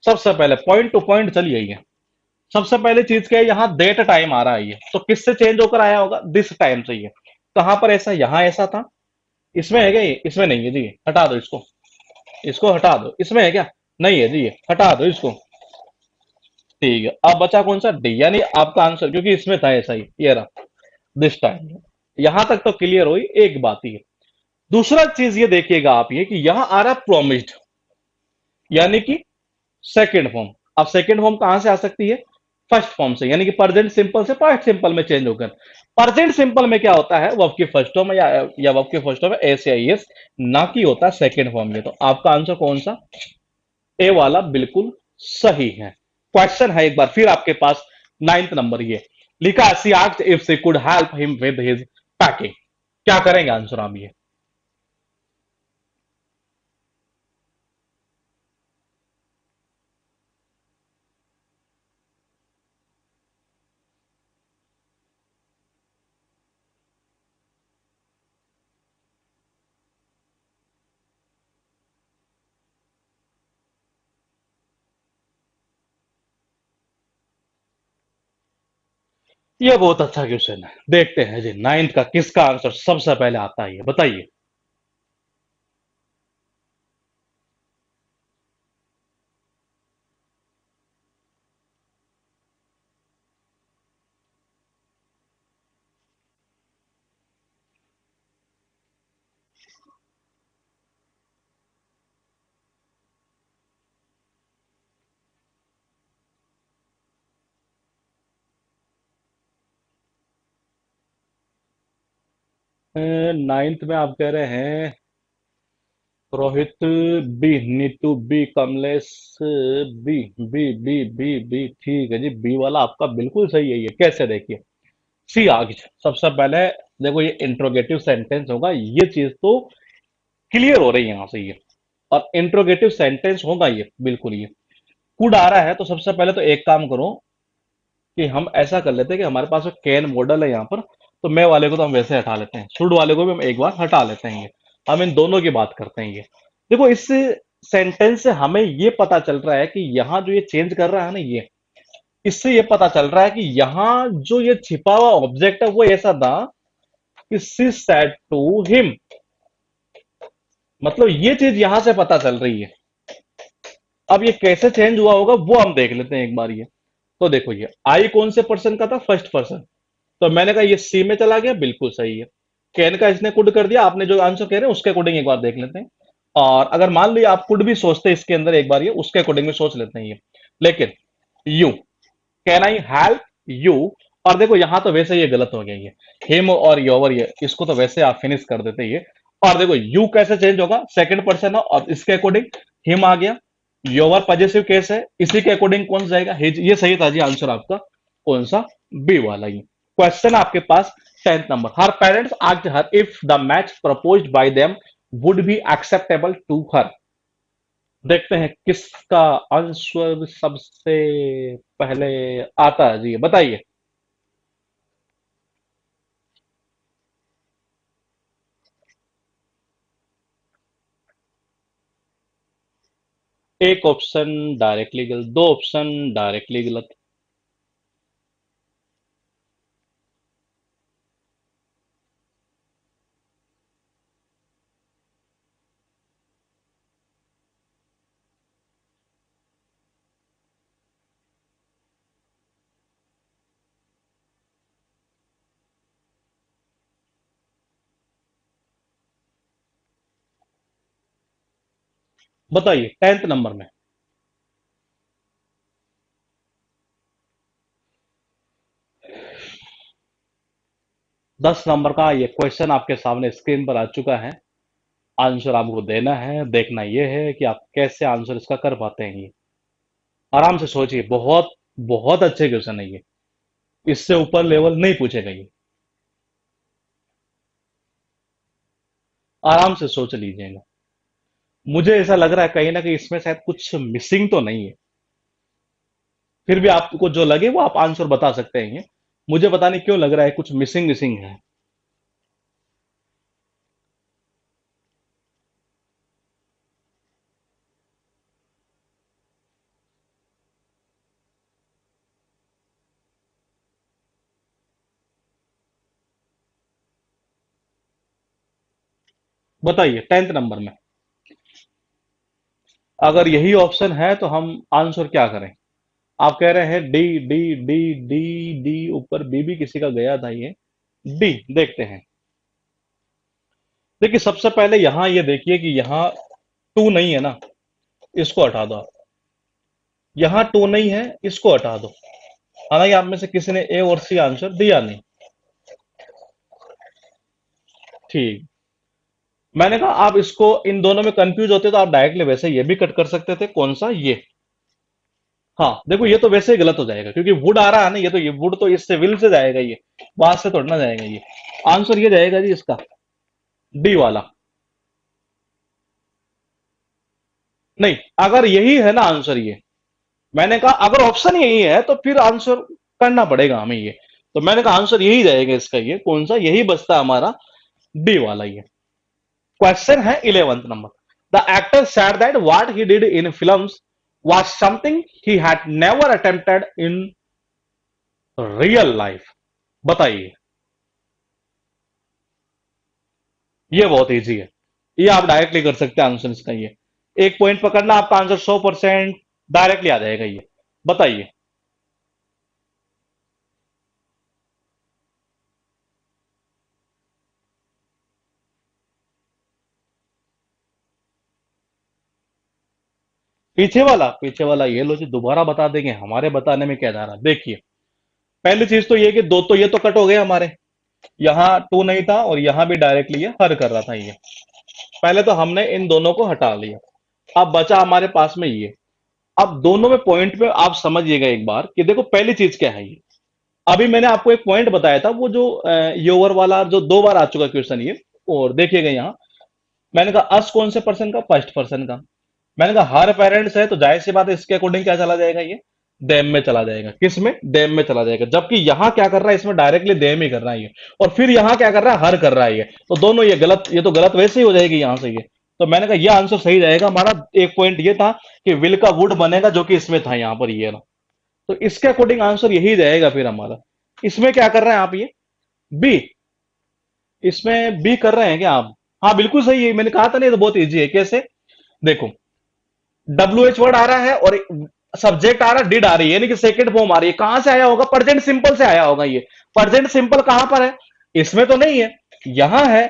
सबसे पहले पॉइंट टू पॉइंट चलिए ये। सबसे पहले चीज क्या है, यहाँ डेट टाइम आ रहा है ये, तो किससे चेंज होकर आया होगा, दिस टाइम से। ये कहां पर ऐसा, यहाँ ऐसा था, इसमें है क्या ये, इसमें नहीं है जी, हटा दो इसको, इसको हटा दो। इसमें है क्या, नहीं है जी, ये हटा दो इसको। ठीक है, अब बचा कौन सा, डी, यानी आपका आंसर, क्योंकि इसमें था ऐसा ही, ये रहा दिस टाइम। यहां तक तो क्लियर हुई एक बात ही है। दूसरा चीज ये देखिएगा आप, ये कि यहां आ रहा प्रोमिस्ड, यानी कि सेकेंड फॉर्म। अब सेकेंड फॉर्म कहां से आ सकती है, फर्स्ट फॉर्म से, यानी कि प्रेजेंट सिंपल से पास्ट सिंपल में चेंज होकर। प्रेजेंट सिंपल में क्या होता है, वर्ब की फर्स्ट फॉर्म या वर्ब की फर्स्ट फॉर्म में एस या एस, ना कि होता है सेकेंड फॉर्म में। तो आपका आंसर कौन सा, ए वाला बिल्कुल सही है। क्वेश्चन है एक बार फिर आपके पास, नाइन्थ नंबर ये लिखा, she asked if she could help him with his packing. क्या करेंगे आंसर आप ये। ये बहुत अच्छा क्वेश्चन है, देखते हैं जी नाइन्थ का किसका आंसर सबसे पहले आता है, ये बताइए। 9th में आप कह रहे हैं Rohit, B, Neetu B, Kamlesh B, B, ठीक है जी, बी वाला आपका बिल्कुल सही है। ये कैसे, देखिए, सी आगे सबसे पहले, देखो ये इंट्रोगेटिव सेंटेंस होगा, ये चीज तो क्लियर हो रही है यहां से ये। और इंट्रोगेटिव सेंटेंस होगा ये बिल्कुल, ये कुड आ रहा है, तो सबसे पहले तो एक काम करो कि हम ऐसा कर लेते हैं कि हमारे पास जो कैन मॉडल है यहाँ पर, तो मैं वाले को तो हम वैसे हटा लेते हैं, शुड वाले को भी हम एक बार हटा लेते हैं। ये हम इन दोनों की बात करते हैं। ये देखो, इस सेंटेंस से हमें ये पता चल रहा है कि यहाँ जो ये चेंज कर रहा है ना ये, इससे ये पता चल रहा है कि यहाँ जो ये छिपा हुआ ऑब्जेक्ट है वो ऐसा था कि शी सेड टू हिम। मतलब ये चीज यहां से पता चल रही है। अब ये कैसे चेंज हुआ होगा वो हम देख लेते हैं एक बार ये। तो देखो, ये आई कौन से पर्सन का था, फर्स्ट पर्सन, तो मैंने कहा ये सी में चला गया, बिल्कुल सही है। कैन का इसने कुड कर दिया, आपने जो आंसर कह रहे हैं उसके अकॉर्डिंग एक बार देख लेते हैं। और अगर मान लिया आप कुड भी सोचते हैं इसके अंदर एक बार, ये उसके अकॉर्डिंग में सोच लेते हैं ये। लेकिन you, can I help you, और देखो यहां तो वैसे ये गलत हो गया ये, हिम और योवर, ये इसको तो वैसे आप फिनिश कर देते ये। और देखो यू कैसे चेंज होगा, सेकंड पर्सन है और इसके अकॉर्डिंग हिम आ गया। योवर पॉजिटिव केस है, इसी के अकॉर्डिंग कौन सा जाएगा, हिज। ये सही था जी आंसर आपका, कौन सा, बी वाला। ये क्वेश्चन आपके पास 10th number, her parents asked her if the match proposed by them would be acceptable to her. देखते हैं किसका आंसर सबसे पहले आता है जी, बताइए। एक ऑप्शन डायरेक्टली गलत, दो ऑप्शन डायरेक्टली गलत। बताइए 10th नंबर में। 10 नंबर का ये क्वेश्चन आपके सामने स्क्रीन पर आ चुका है। आंसर आपको देना है, देखना यह है कि आप कैसे आंसर इसका कर पाते हैं ये। आराम से सोचिए, बहुत बहुत अच्छे क्वेश्चन है ये, इससे ऊपर लेवल नहीं पूछेगा ये। आराम से सोच लीजिएगा। मुझे ऐसा लग रहा है कहीं ना कहीं इसमें शायद कुछ मिसिंग तो नहीं है। फिर भी आपको जो लगे वो आप आंसर बता सकते हैं ये। मुझे पता नहीं क्यों लग रहा है कुछ मिसिंग मिसिंग है। बताइए 10th नंबर में अगर यही ऑप्शन है तो हम आंसर क्या करें? आप कह रहे हैं D D D D D, ऊपर बी भी किसी का गया था ये। डी देखते हैं। देखिए सबसे पहले यहां ये देखिए कि यहां टू नहीं है ना, इसको हटा दो आप। यहां टू नहीं है, इसको हटा दो। हालांकि आप में से किसी ने ए और सी आंसर दिया नहीं। ठीक। मैंने कहा आप इसको इन दोनों में कंफ्यूज होते तो आप डायरेक्टली वैसे ये भी कट कर सकते थे, कौन सा ये। हाँ देखो ये तो वैसे ही गलत हो जाएगा क्योंकि वुड आ रहा है ना, ये तो ये वुड तो इससे विल से जाएगा, ये वहां से तोड़ना जाएगा ये। आंसर ये जाएगा जी इसका, डी वाला। नहीं, अगर यही है ना आंसर ये, मैंने कहा अगर ऑप्शन यही है तो फिर आंसर करना पड़ेगा हमें ये। तो मैंने कहा आंसर यही जाएगा इसका, ये कौन सा, यही बचता हमारा, डी वाला ये। क्वेश्चन है 11th number. The actor said that what he did in films was something he had never attempted in real life. बताइए। ये बहुत इजी है, ये आप डायरेक्टली कर सकते हैं आंसर इसका ये। एक पॉइंट पकड़ना, आपका आंसर 100% डायरेक्टली आ जाएगा ये। बताइए। पीछे वाला ये लो जी, दोबारा बता देंगे, हमारे बताने में क्या जा रहा है। देखिए पहली चीज तो ये कि दो तो ये तो कट हो गए हमारे, यहां टू नहीं था और यहां भी डायरेक्टली ये हर कर रहा था ये। पहले तो हमने इन दोनों को हटा लिया, अब बचा हमारे पास में ये। अब दोनों में पॉइंट पे आप समझिएगा एक बार कि देखो पहली चीज क्या है ये। अभी मैंने आपको एक पॉइंट बताया था, वो जो योवर वाला जो दो बार आ चुका क्वेश्चन ये। और देखिएगा यहाँ मैंने कहा अस कौन से पर्सन का, फर्स्ट पर्सन का। मैंने कहा हर पेरेंट्स है तो जाहिर सी बात है इसके अकॉर्डिंग क्या चला जाएगा ये, देम में चला जाएगा। किस में, देम में चला जाएगा। जबकि यहां क्या कर रहा है, इसमें डायरेक्टली देम ही कर रहा है ये, और फिर यहां क्या कर रहा है, हर कर रहा है ये। तो दोनों ये गलत, ये तो गलत वैसे ही हो जाएगी यहां से ये। तो मैंने कहा ये आंसर सही जाएगा हमारा। एक पॉइंट ये था कि विल का वुड बनेगा, जो कि इसमें था यहां पर ये ना। तो इसके अकॉर्डिंग आंसर यही जाएगा फिर हमारा। इसमें क्या कर रहे हैं आप ये, बी। इसमें बी कर रहे हैं क्या आप? हाँ बिल्कुल सही है, मैंने कहा था नहीं तो बहुत इजी है। कैसे, देखो डब्ल्यू एच वर्ड आ रहा है और सब्जेक्ट आ रहा है, डिड आ रही है, यानी कि सेकंड फॉर्म आ रही है। कहां से आया होगा, प्रेजेंट सिंपल से आया होगा ये। प्रेजेंट सिंपल कहां पर है, इसमें तो नहीं है, यहां है।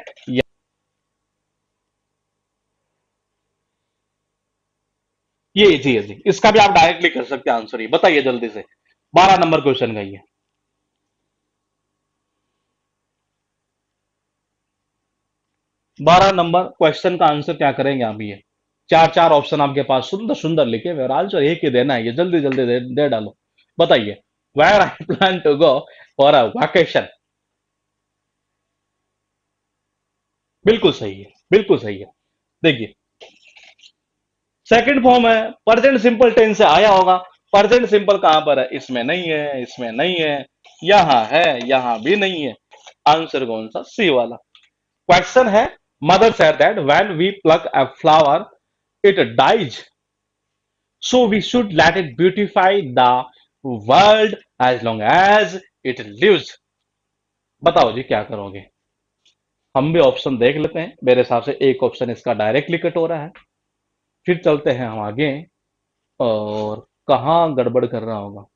ये जी है जी, इसका भी आप डायरेक्टली कर सकते हैं आंसर। ये बताइए जल्दी से, 12 नंबर क्वेश्चन का ये। 12 नंबर क्वेश्चन का आंसर क्या करेंगे आप ये। चार चार ऑप्शन आपके पास सुंदर सुंदर लिखे हुए और आंसर एक ही देना है ये, जल्दी जल्दी दे डालो। बताइए। Where I plan to go for a vacation. बिल्कुल सही है, बिल्कुल सही है। देखिए सेकंड फॉर्म है, प्रेजेंट सिंपल टेंस से आया होगा। प्रेजेंट सिंपल कहां पर है, इसमें नहीं है, इसमें नहीं है, यहां है, यहां भी नहीं है। आंसर कौन सा, सी वाला। क्वेश्चन है, mother said that when we pluck a flower it dies, so we should let it beautify the world as long as it lives. बताओ जी क्या करोगे। हम भी ऑप्शन देख लेते हैं, मेरे हिसाब से एक ऑप्शन इसका डायरेक्टली कट हो रहा है। फिर चलते हैं हम आगे, और कहाँ गड़बड़ कर रहा होगा।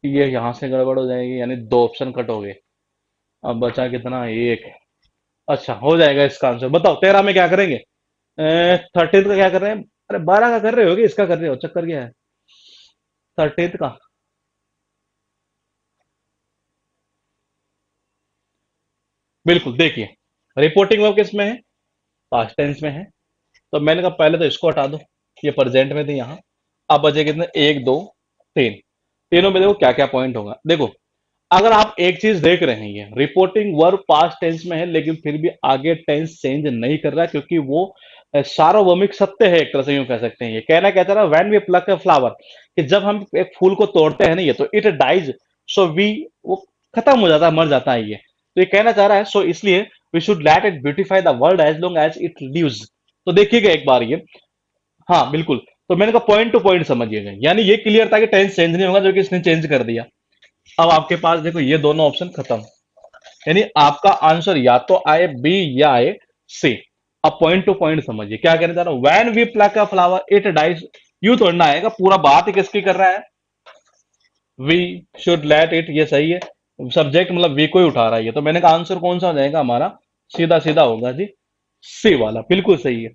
ये यहां से गड़बड़ हो जाएगी, यानी दो ऑप्शन कट हो गए। अब बचा कितना, एक। अच्छा हो जाएगा इसका आंसर। बताओ 13 में क्या करेंगे, 13th का क्या कर रहे हैं। अरे 12 का कर रहे होगे, इसका कर रहे हो, चक्कर क्या है 13th का। बिल्कुल देखिए, रिपोर्टिंग वर्ब किस में है, पास्ट टेंस में है। तो मैंने कहा पहले तो इसको हटा दो, ये प्रेजेंट में थे यहाँ। अब बचे कितने, एक दो तीन। तीनों में देखो क्या क्या पॉइंट होगा। देखो अगर आप एक चीज देख रहे हैं, रिपोर्टिंग वर्ब पास्ट टेंस में है लेकिन फिर भी आगे टेंस चेंज नहीं कर रहा, क्योंकि वो सार्वभौमिक सत्य है, एक तरह से यूं कह सकते हैं। ये कहना क्या चाह रहा है, when we pluck a flower, कि जब हम एक फूल को तोड़ते हैं ना, ये तो इट डाइज, सो वी, वो खत्म हो जाता है, मर जाता है ये। तो ये कहना चाह रहा है, सो इसलिए we should let it beautify the world as long as it lives. तो देखिएगा एक बार ये, हाँ बिल्कुल। तो मैंने कहा पॉइंट टू पॉइंट समझिएगा, यानी ये क्लियर था कि टेंस चेंज नहीं होगा, जो कि इसने चेंज कर दिया। अब आपके पास देखो ये दोनों ऑप्शन खत्म, यानी आपका आंसर या तो आए बी या आए सी। अब पॉइंट टू पॉइंट समझिए क्या कहना चाह रहा हूं, when we pluck a flower it dies, यूं तोड़ना आएगा, पूरा बात ही किसकी कर रहा है, वी शुड लेट इट, ये सही है। सब्जेक्ट मतलब वी को ही उठा रहा है ये, तो मैंने कहा आंसर कौन सा हो जाएगा हमारा, सीधा सीधा होगा जी, सी वाला, बिल्कुल सही है।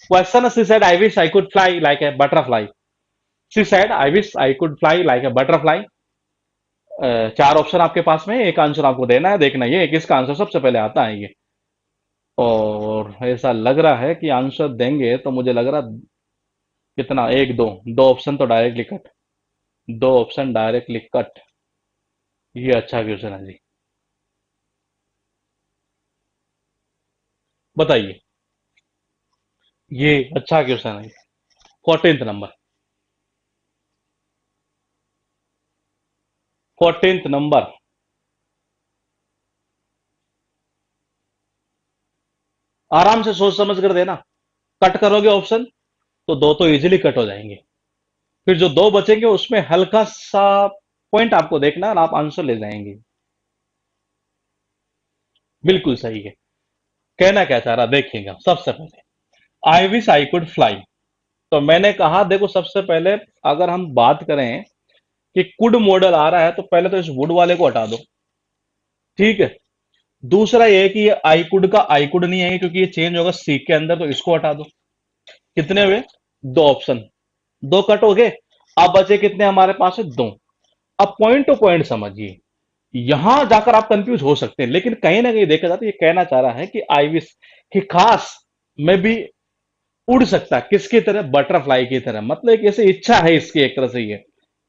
Question, she said I wish I could fly like a butterfly, she said I wish I could fly like a butterfly. चार ऑप्शन आपके पास में है, एक आंसर आपको देना है, देखना ये किसका आंसर सबसे पहले आता है ये। और ऐसा लग रहा है कि आंसर देंगे तो मुझे लग रहा कितना, एक दो, दो ऑप्शन तो डायरेक्टली कट, दो ऑप्शन डायरेक्टली कट। ये अच्छा क्वेश्चन है जी, बताइए। ये अच्छा क्वेश्चन है, 14th नंबर, 14th नंबर। आराम से सोच समझ कर देना, कट करोगे ऑप्शन तो दो तो इजीली कट हो जाएंगे, फिर जो दो बचेंगे उसमें हल्का सा पॉइंट आपको देखना है और आप आंसर ले जाएंगे। बिल्कुल सही है। कहना क्या चाह रहा देखिएगा, सबसे पहले I wish I could fly, तो मैंने कहा देखो सबसे पहले अगर हम बात करें कि कुड मॉडल आ रहा है तो पहले तो इस वुड वाले को हटा दो, ठीक है। दूसरा ये है कि ये आई कुड का आई कुड नहीं है, क्योंकि ये चेंज होगा सी के अंदर, तो इसको हटा दो। कितने हुए, दो ऑप्शन, दो कट हो गए। अब बचे कितने हमारे पास है, दो। अब पॉइंट टू पॉइंट समझिए, यहां जाकर आप कंफ्यूज हो सकते हैं, लेकिन कहीं ना कहीं देखा जाए तो ये कहना चाह रहा है कि आई विश, कि खास में भी उड़ सकता है, किसकी तरह, बटरफ्लाई की तरह, मतलब एक ऐसी इच्छा है इसकी, एक तरह से ये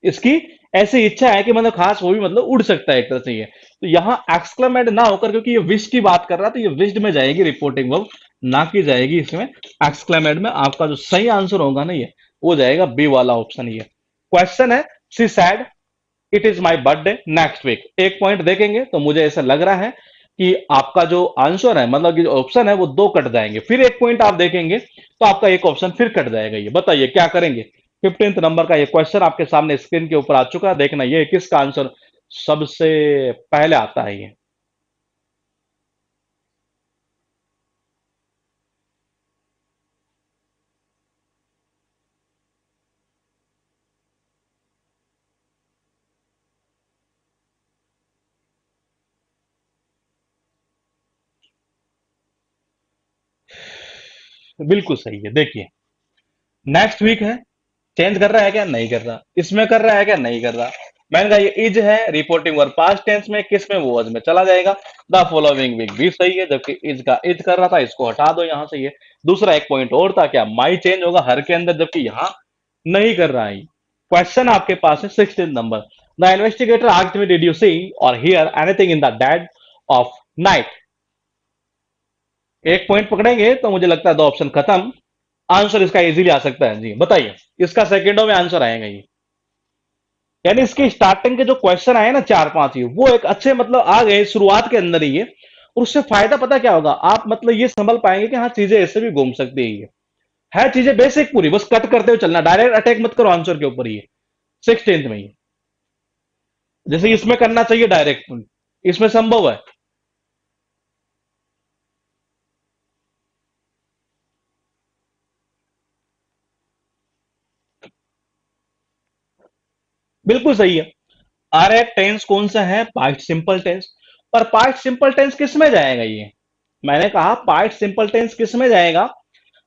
इसकी ऐसी इच्छा है कि मतलब खास वो भी मतलब उड़ सकता है एक तरह से ये। तो यहां एक्सक्लेमेट ना होकर, क्योंकि ये विश की बात कर रहा है, तो ये विश्ड में जाएगी रिपोर्टिंग वर्ब, ना की जाएगी इसमें एक्सक्लेमेट में। आपका जो सही आंसर होगा ना ये, वो जाएगा बी वाला ऑप्शन। ये क्वेश्चन है, she said it is my birthday next week, एक पॉइंट देखेंगे तो मुझे ऐसा लग रहा है कि आपका जो आंसर है, मतलब कि जो ऑप्शन है वो दो कट जाएंगे, फिर एक पॉइंट आप देखेंगे तो आपका एक ऑप्शन फिर कट जाएगा। ये बताइए क्या करेंगे। 15th नंबर का ये क्वेश्चन आपके सामने स्क्रीन के ऊपर आ चुका है, देखना ये किसका आंसर सबसे पहले आता है ये। बिल्कुल सही है। देखिए नेक्स्ट वीक है, चेंज कर रहा है क्या, नहीं कर रहा, इसमें कर रहा है क्या, नहीं कर रहा। मैंने कहा ये इज है, रिपोर्टिंग वर्ब पास्ट टेंस में, किस में, वो में चला जाएगा। द फॉलोइंग वीक भी सही है, जबकि इज का इज कर रहा था, इसको हटा दो यहां से ये। दूसरा एक पॉइंट और था क्या, माई चेंज होगा हर के अंदर, जबकि यहां नहीं कर रहा है। क्वेश्चन आपके पास है 16 number, the investigator asked me did you see और hear anything in the dead of night. एक पॉइंट पकड़ेंगे तो मुझे लगता है दो ऑप्शन खत्म, आंसर इसका इजीली आ सकता है जी। बताइए, इसका सेकंडों में आंसर आएगा ये, यानी इसके स्टार्टिंग के जो क्वेश्चन आए ना चार पांच, ये वो एक अच्छे मतलब आ गए शुरुआत के अंदर ही ये। और उससे फायदा पता क्या होगा, आप मतलब ये संभल पाएंगे कि हाँ चीजें ऐसे भी घूम सकती है, ये है चीजें बेसिक पूरी, बस कट करते हुए चलना, डायरेक्ट अटैक मत करो आंसर के ऊपर। ये 16th में ये जैसे इसमें करना चाहिए डायरेक्ट, इसमें संभव है। बिल्कुल सही है। आ रहा है टेंस कौन सा है, पास्ट सिंपल टेंस। पर पास्ट सिंपल टेंस किस में जाएगा ये, मैंने कहा पास्ट सिंपल टेंस किस में जाएगा,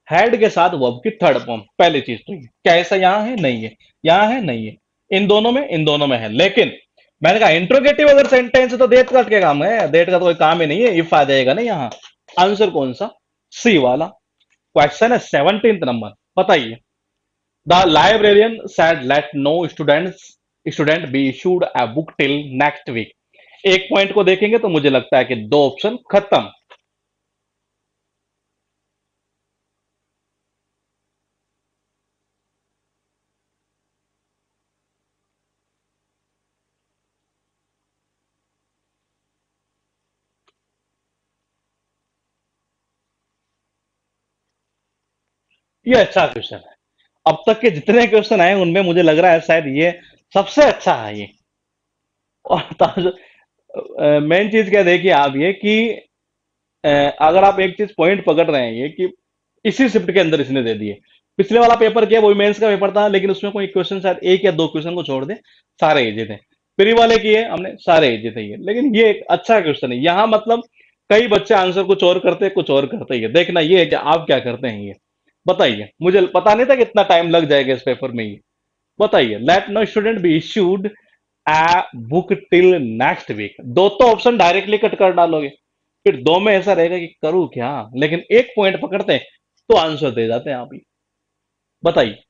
हेड के साथ वर्ब की थर्ड फॉर्म। पहली चीज तो ये क्या ऐसा यहां है, नहीं है, यहां है, नहीं है, इन दोनों में, इन दोनों में है। लेकिन मैंने कहा इंट्रोगेटिव अगर सेंटेंस है तो डेट का क्या काम है, डेट का तो कोई काम ही नहीं है, इफ आ जाएगा ना यहाँ। आंसर कौन सा, सी वाला। क्वेश्चन है 17th नंबर, बताइए। The librarian said let no student be issued a book till next week, एक पॉइंट को देखेंगे तो मुझे लगता है कि दो ऑप्शन खत्म। ये अच्छा क्वेश्चन है। अब तक के जितने क्वेश्चन आए उनमें मुझे लग रहा है शायद ये सबसे अच्छा है ये। और मेन चीज क्या देखिए आप ये कि अ, अगर आप एक चीज पॉइंट पकड़ रहे हैं ये कि इसी शिफ्ट के अंदर इसने दे दिए। पिछले वाला पेपर क्या वही मेंस का पेपर था, लेकिन उसमें कोई क्वेश्चन शायद एक या दो क्वेश्चन को छोड़ दे सारे इजी थे। प्री वाले किए हमने सारे इजी थे ये, लेकिन ये एक अच्छा क्वेश्चन है यहाँ। मतलब कई बच्चे आंसर कुछ और करते हैं, कुछ और करते हैं। देखना ये है कि आप क्या करते हैं ये बताइए। मुझे पता नहीं था कि इतना टाइम लग जाएगा इस पेपर में ये। बताइए, let no student be issued a book till next week. दो तो ऑप्शन डायरेक्टली कट कर डालोगे, फिर दो में ऐसा रहेगा कि करूं क्या। लेकिन एक पॉइंट पकड़ते हैं तो आंसर दे जाते हैं आप ही। बताइए।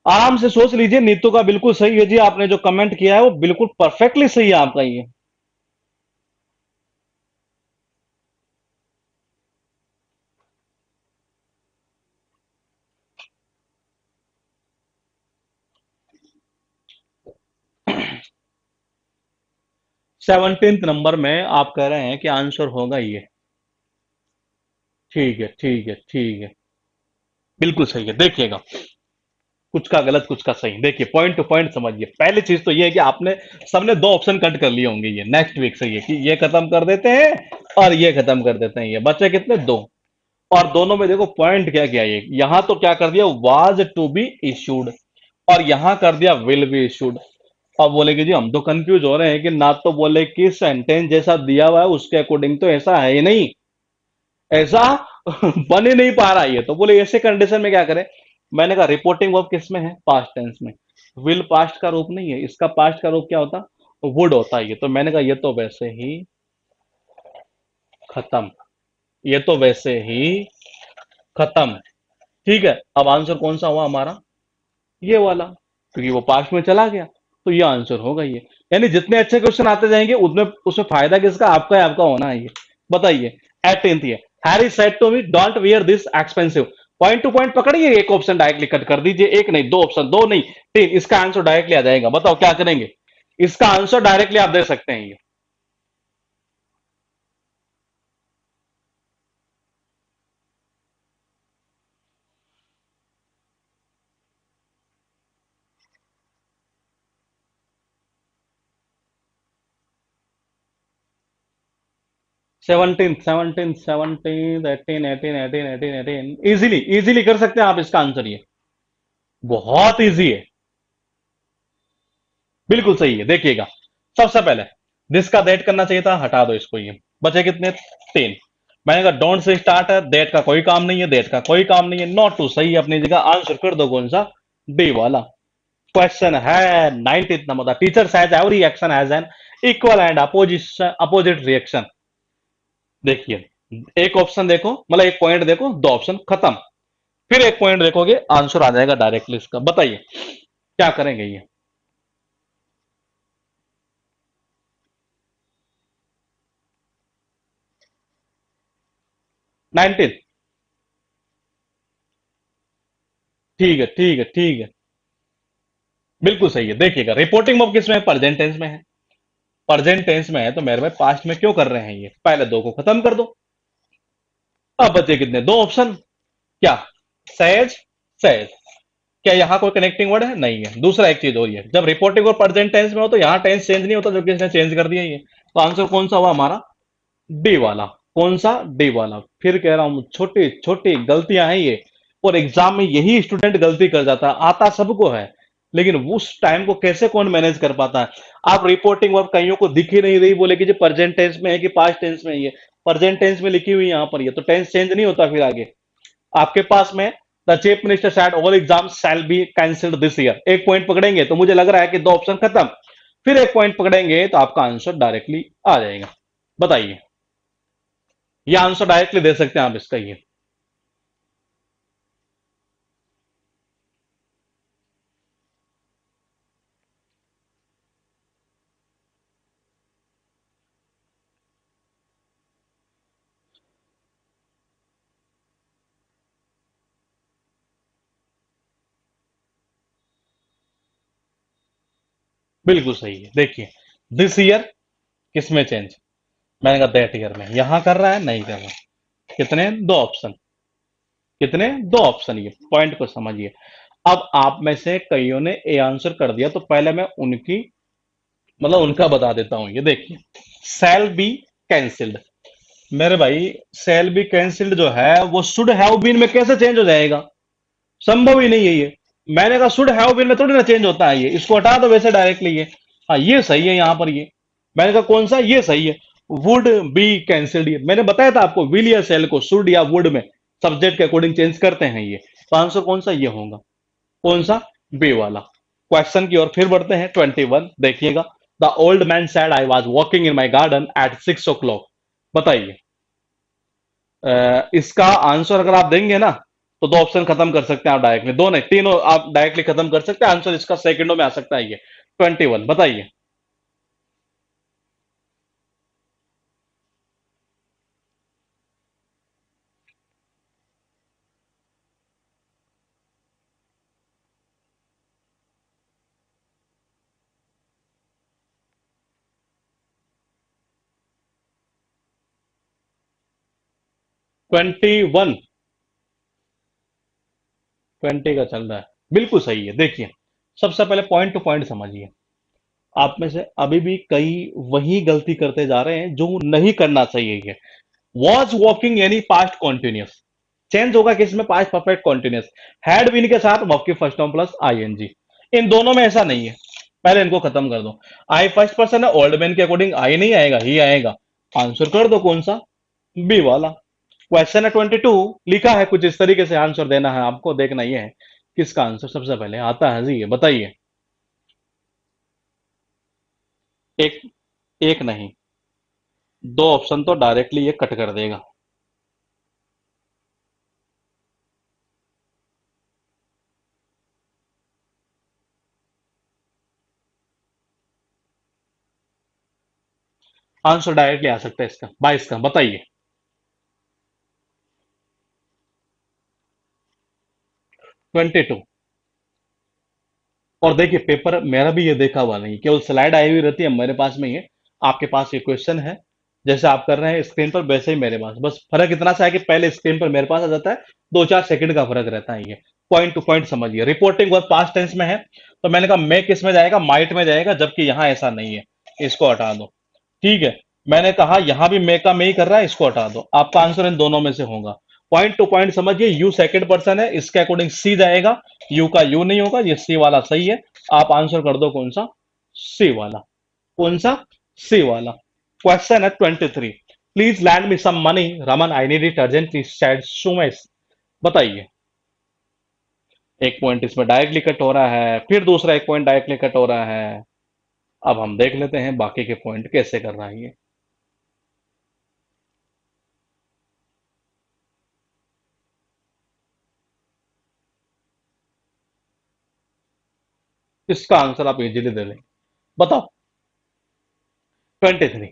आराम से सोच लीजिए। नीतू का बिल्कुल सही है जी, आपने जो कमेंट किया है वो बिल्कुल परफेक्टली सही है आपका ये। 17th नंबर में आप कह रहे हैं कि आंसर होगा ये। ठीक है, ठीक है, ठीक है। बिल्कुल सही है। देखिएगा, कुछ का गलत कुछ का सही। देखिए पॉइंट टू पॉइंट समझिए। पहली चीज तो ये है कि आपने सबने दो ऑप्शन कट कर लिए होंगे ये नेक्स्ट वीक से, ये कि ये खत्म कर देते हैं और ये खत्म कर देते हैं। ये बच्चे कितने, दो। और दोनों में देखो पॉइंट क्या किया, ये यहां तो क्या कर दिया, वाज टू बी इशूड, और यहां कर दिया विल बी इशूड। अब बोलेगे जी हम तो कंफ्यूज हो रहे हैं कि ना तो बोले कि सेंटेंस जैसा दिया हुआ है उसके अकॉर्डिंग तो ऐसा है ही नहीं, ऐसा बन ही नहीं पा रहा है। ये तो बोले ऐसे कंडीशन में क्या करें। मैंने कहा रिपोर्टिंग वर्ब किस में है, पास्ट टेंस में। विल पास्ट का रूप नहीं है, इसका पास्ट का रूप क्या होता, वुड होता है। ये तो मैंने कहा ये तो वैसे ही खत्म, ये तो वैसे ही खत्म। ठीक है, अब आंसर कौन सा हुआ हमारा, ये वाला, क्योंकि वो पास्ट में चला गया। तो ये आंसर होगा ये। यानी जितने अच्छे क्वेश्चन आते जाएंगे उतने उसमें फायदा किसका, आपका है, आपका होना है ये। बताइए। 18th ये, Harry said to me don't wear this expensive. Point to point पकड़िए, एक ऑप्शन डायरेक्टली कट कर दीजिए। एक नहीं, दो ऑप्शन, दो नहीं तीन, इसका आंसर डायरेक्टली आ जाएगा। बताओ क्या करेंगे। इसका आंसर डायरेक्टली आप दे सकते हैं ये। 17 18 18 18 18 18 इजीली इजीली कर सकते हैं आप इसका आंसर ये। बहुत इजी है। बिल्कुल सही है। देखिएगा, सबसे पहले दिस का दैट करना चाहिए था, हटा दो इसको। ये बचे कितने, तीन। मैंने कहा डोंट से स्टार्ट है, दैट का कोई काम नहीं है, दैट का कोई काम नहीं है। नॉट टू सही है अपनी जगह। आंसर कर दो कौन सा, डी वाला। क्वेश्चन है 19th number the teacher says every action has an equal and opposition opposite reaction. देखिए, एक ऑप्शन देखो, मतलब एक पॉइंट देखो, दो ऑप्शन खत्म। फिर एक पॉइंट देखोगे आंसर आ जाएगा डायरेक्टली इसका। बताइए क्या करेंगे ये। 19। ठीक है, ठीक है, ठीक है। बिल्कुल सही है। देखिएगा, रिपोर्टिंग वर्ब किस में है, प्रेजेंट टेंस में है। प्रेजेंट टेंस में है तो मेरे भाई पास्ट में क्यों कर रहे हैं ये, पहले दो को खत्म कर दो। अब बचे कितने, दो ऑप्शन। क्या, सहज, सहज। क्या यहां कोई कनेक्टिंग वर्ड है, नहीं है। दूसरा एक चीज और ही है, जब रिपोर्टिंग और प्रेजेंट टेंस में हो तो यहां टेंस चेंज नहीं होता, जो कि इसने चेंज कर दिया ये। तो आंसर कौन सा हुआ हमारा, डी वाला। कौन सा, डी वाला। फिर कह रहा हूं छोटी छोटी गलतियां हैं ये, और एग्जाम में यही स्टूडेंट गलती कर जाता है। आता सबको है, लेकिन उस टाइम को कैसे कौन मैनेज कर पाता है। आप रिपोर्टिंग वर्ब कईयों को दिख ही नहीं रही, बोले कि जो प्रेजेंट टेंस में है कि पास्ट टेंस में है। ये प्रेजेंट टेंस में लिखी हुई यहां पर, ये तो टेंस चेंज नहीं होता फिर आगे आपके पास में। The chief minister said all exam shall be cancelled this year. एक पॉइंट पकड़ेंगे तो मुझे लग रहा है कि दो ऑप्शन खत्म। फिर एक पॉइंट पकड़ेंगे तो आपका आंसर डायरेक्टली आ जाएगा। बताइए, ये आंसर डायरेक्टली दे सकते हैं आप इसका ये। बिल्कुल सही है। देखिए, दिस ईयर किस में चेंज, मैंने कहा दैट ईयर में। यहां कर रहा है, नहीं कर रहा। कितने, दो ऑप्शन, कितने, दो ऑप्शन। ये पॉइंट को समझिए। अब आप में से कईयों ने ए आंसर कर दिया, तो पहले मैं उनकी मतलब उनका बता देता हूं। ये देखिए, सेल बी कैंसिल्ड। मेरे भाई, सेल बी कैंसिल्ड जो है वो शुड हैव बीन में कैसे चेंज हो जाएगा? संभव ही नहीं है ये। मैंने कहा शुड हैव बीन में थोड़ी ना चेंज होता है ये, इसको हटा दो वैसे डायरेक्टली ये। हाँ, ये सही है यहां पर ये। मैंने कहा कौन सा, ये सही है। वुड बी कैंसिल्ड, ये मैंने बताया था आपको, विल या सेल को शुड या वुड में सब्जेक्ट के अकॉर्डिंग चेंज करते हैं ये। तो आंसर कौन सा ये होगा? कौन सा? बी वाला। क्वेश्चन की ओर फिर बढ़ते हैं, 21 देखिएगा। The old man sad I was walking in my garden eight 6 o'clock। बताइए, इसका आंसर अगर आप देंगे ना, तो दो ऑप्शन खत्म कर सकते हैं आप डायरेक्टली, दो नहीं तीनों आप डायरेक्टली खत्म कर सकते हैं। आंसर इसका सेकंडों में आ सकता है ये। 21 बताइए। 21, 20 का चल रहा है, बिल्कुल सही है। देखिए, सबसे पहले पॉइंट टू पॉइंट समझिए। आप में से अभी भी कई वही गलती करते जा रहे हैं जो नहीं करना चाहिए ये। वॉज वॉकिंग यानी पास्ट कॉन्टिन्यूस, चेंज होगा किसमें? Past perfect continuous. Had been के साथ वर्ब की फर्स्ट फॉर्म प्लस आईएनजी। इन दोनों में ऐसा नहीं है, पहले इनको खत्म कर दो। आई फर्स्ट पर्सन है, ओल्ड मैन के अकॉर्डिंग आई नहीं आएगा, ही आएगा। आंसर कर दो कौन सा? बी वाला। क्वेश्चन है 22, लिखा है कुछ इस तरीके से, आंसर देना है आपको, देखना ये है किसका आंसर सबसे पहले आता है जी, ये बताइए। एक, एक नहीं, दो ऑप्शन तो डायरेक्टली ये कट कर देगा। आंसर डायरेक्टली आ सकता है इसका, 22 का, बताइए। 22। और देखिए, पेपर मेरा भी ये देखा हुआ नहीं, केवल स्लाइड आई हुई रहती है मेरे पास में ये। आपके पास ये क्वेश्चन है, जैसे आप कर रहे हैं स्क्रीन पर वैसे ही मेरे पास, बस फर्क इतना सा है कि पहले स्क्रीन पर मेरे पास आ जाता है, 2-4 सेकंड का फर्क रहता है ये। पॉइंट टू पॉइंट समझिए। रिपोर्टिंग वर्ब पास्ट टेंस में है, तो मैंने कहा मे किस में जाएगा? माइट में जाएगा, जबकि यहां ऐसा नहीं है। इसको हटा दो, ठीक है। मैंने कहा यहां भी मे का मे ही कर रहा है, इसको हटा दो। आपका आंसर इन दोनों में से होगा। पॉइंट टू पॉइंट समझिए। यू सेकंड पर्सन है, इसके अकॉर्डिंग सी जाएगा, यू का यू नहीं होगा, ये सी वाला सही है। आप आंसर कर दो कौन सा? सी वाला। कौन सा? सी वाला। क्वेश्चन है 23, please land me some money Raman, I need it urgently, said Sumesh. बताइए। एक पॉइंट इसमें डायरेक्टली कट हो रहा है, फिर दूसरा एक पॉइंट डायरेक्टली कट हो रहा है। अब हम देख लेते हैं बाकी के पॉइंट कैसे कर रहा है ये। इसका आंसर आप इजीली दे लें, बताओ। 23।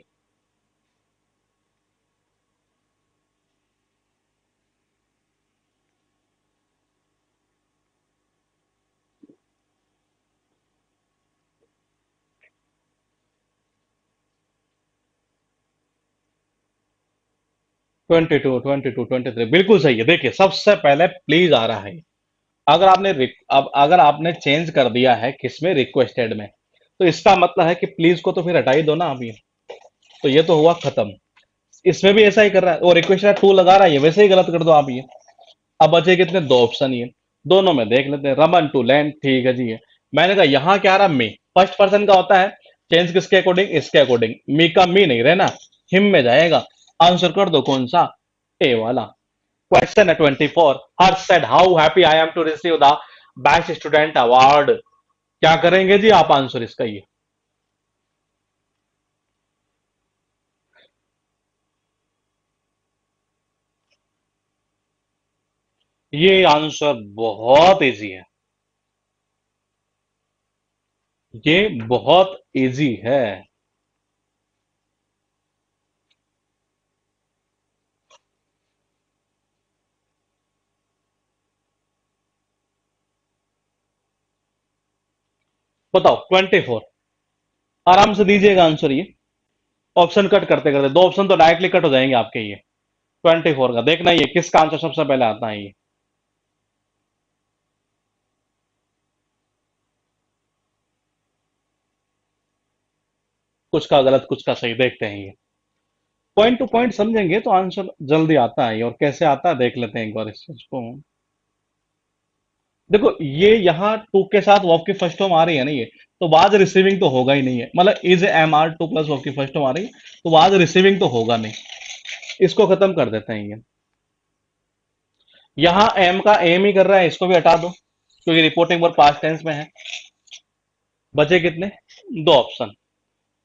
22, 22, 23 बिल्कुल सही है। देखिए, सबसे पहले प्लीज आ रहा है। अब अगर आपने चेंज कर दिया है किसमें? रिक्वेस्टेड में, तो इसका मतलब है कि प्लीज को तो फिर हटा ही दो ना आप ये। तो ये तो हुआ खत्म। इसमें भी ऐसा ही कर रहा है, वो रिक्वेस्टेड टू लगा रहा है, ये वैसे ही गलत कर दो आप ये। अब बचे कितने? दो ऑप्शन ये, दोनों में देख लेते हैं। रमन टू लैंड, ठीक है जी ये। मैंने कहा यहां क्या आ रहा? मी फर्स्ट पर्सन का होता है, चेंज किसके अकॉर्डिंग? इसके अकॉर्डिंग। मी का मी नहीं रहना, हिम में जाएगा। आंसर कर दो कौन सा? ए वाला। क्वेश्चन है 24, her said how happy I am to receive the best student award. क्या करेंगे जी आप आंसर इसका? ये आंसर बहुत इजी है, ये बहुत इजी है। बताओ 24। आराम से दीजिएगा आंसर ये। ऑप्शन कट करते करते दो ऑप्शन तो डायरेक्टली कट हो जाएंगे आपके ये। 24 का देखना, ये किसका आंसर सबसे पहले आता है ये। कुछ का गलत कुछ का सही, देखते हैं ये। पॉइंट टू पॉइंट समझेंगे तो आंसर जल्दी आता है ये। और कैसे आता है देख लेते हैं एक बार इस चीज को। देखो ये यहाँ टू के साथ वर्ब की फर्स्ट फॉर्म आ रही है ना ये, तो वाज रिसीविंग तो होगा ही नहीं है। मतलब is am are to plus verb की फर्स्ट फॉर्म आ रही है, तो वाज रिसीविंग तो होगा नहीं। इसको खत्म कर देते हैं ये। यहाँ एम का एम ही कर रहा है, इसको भी हटा दो क्योंकि रिपोर्टिंग वर्ब पास्ट टेंस में है। बचे कितने, दो ऑप्शन।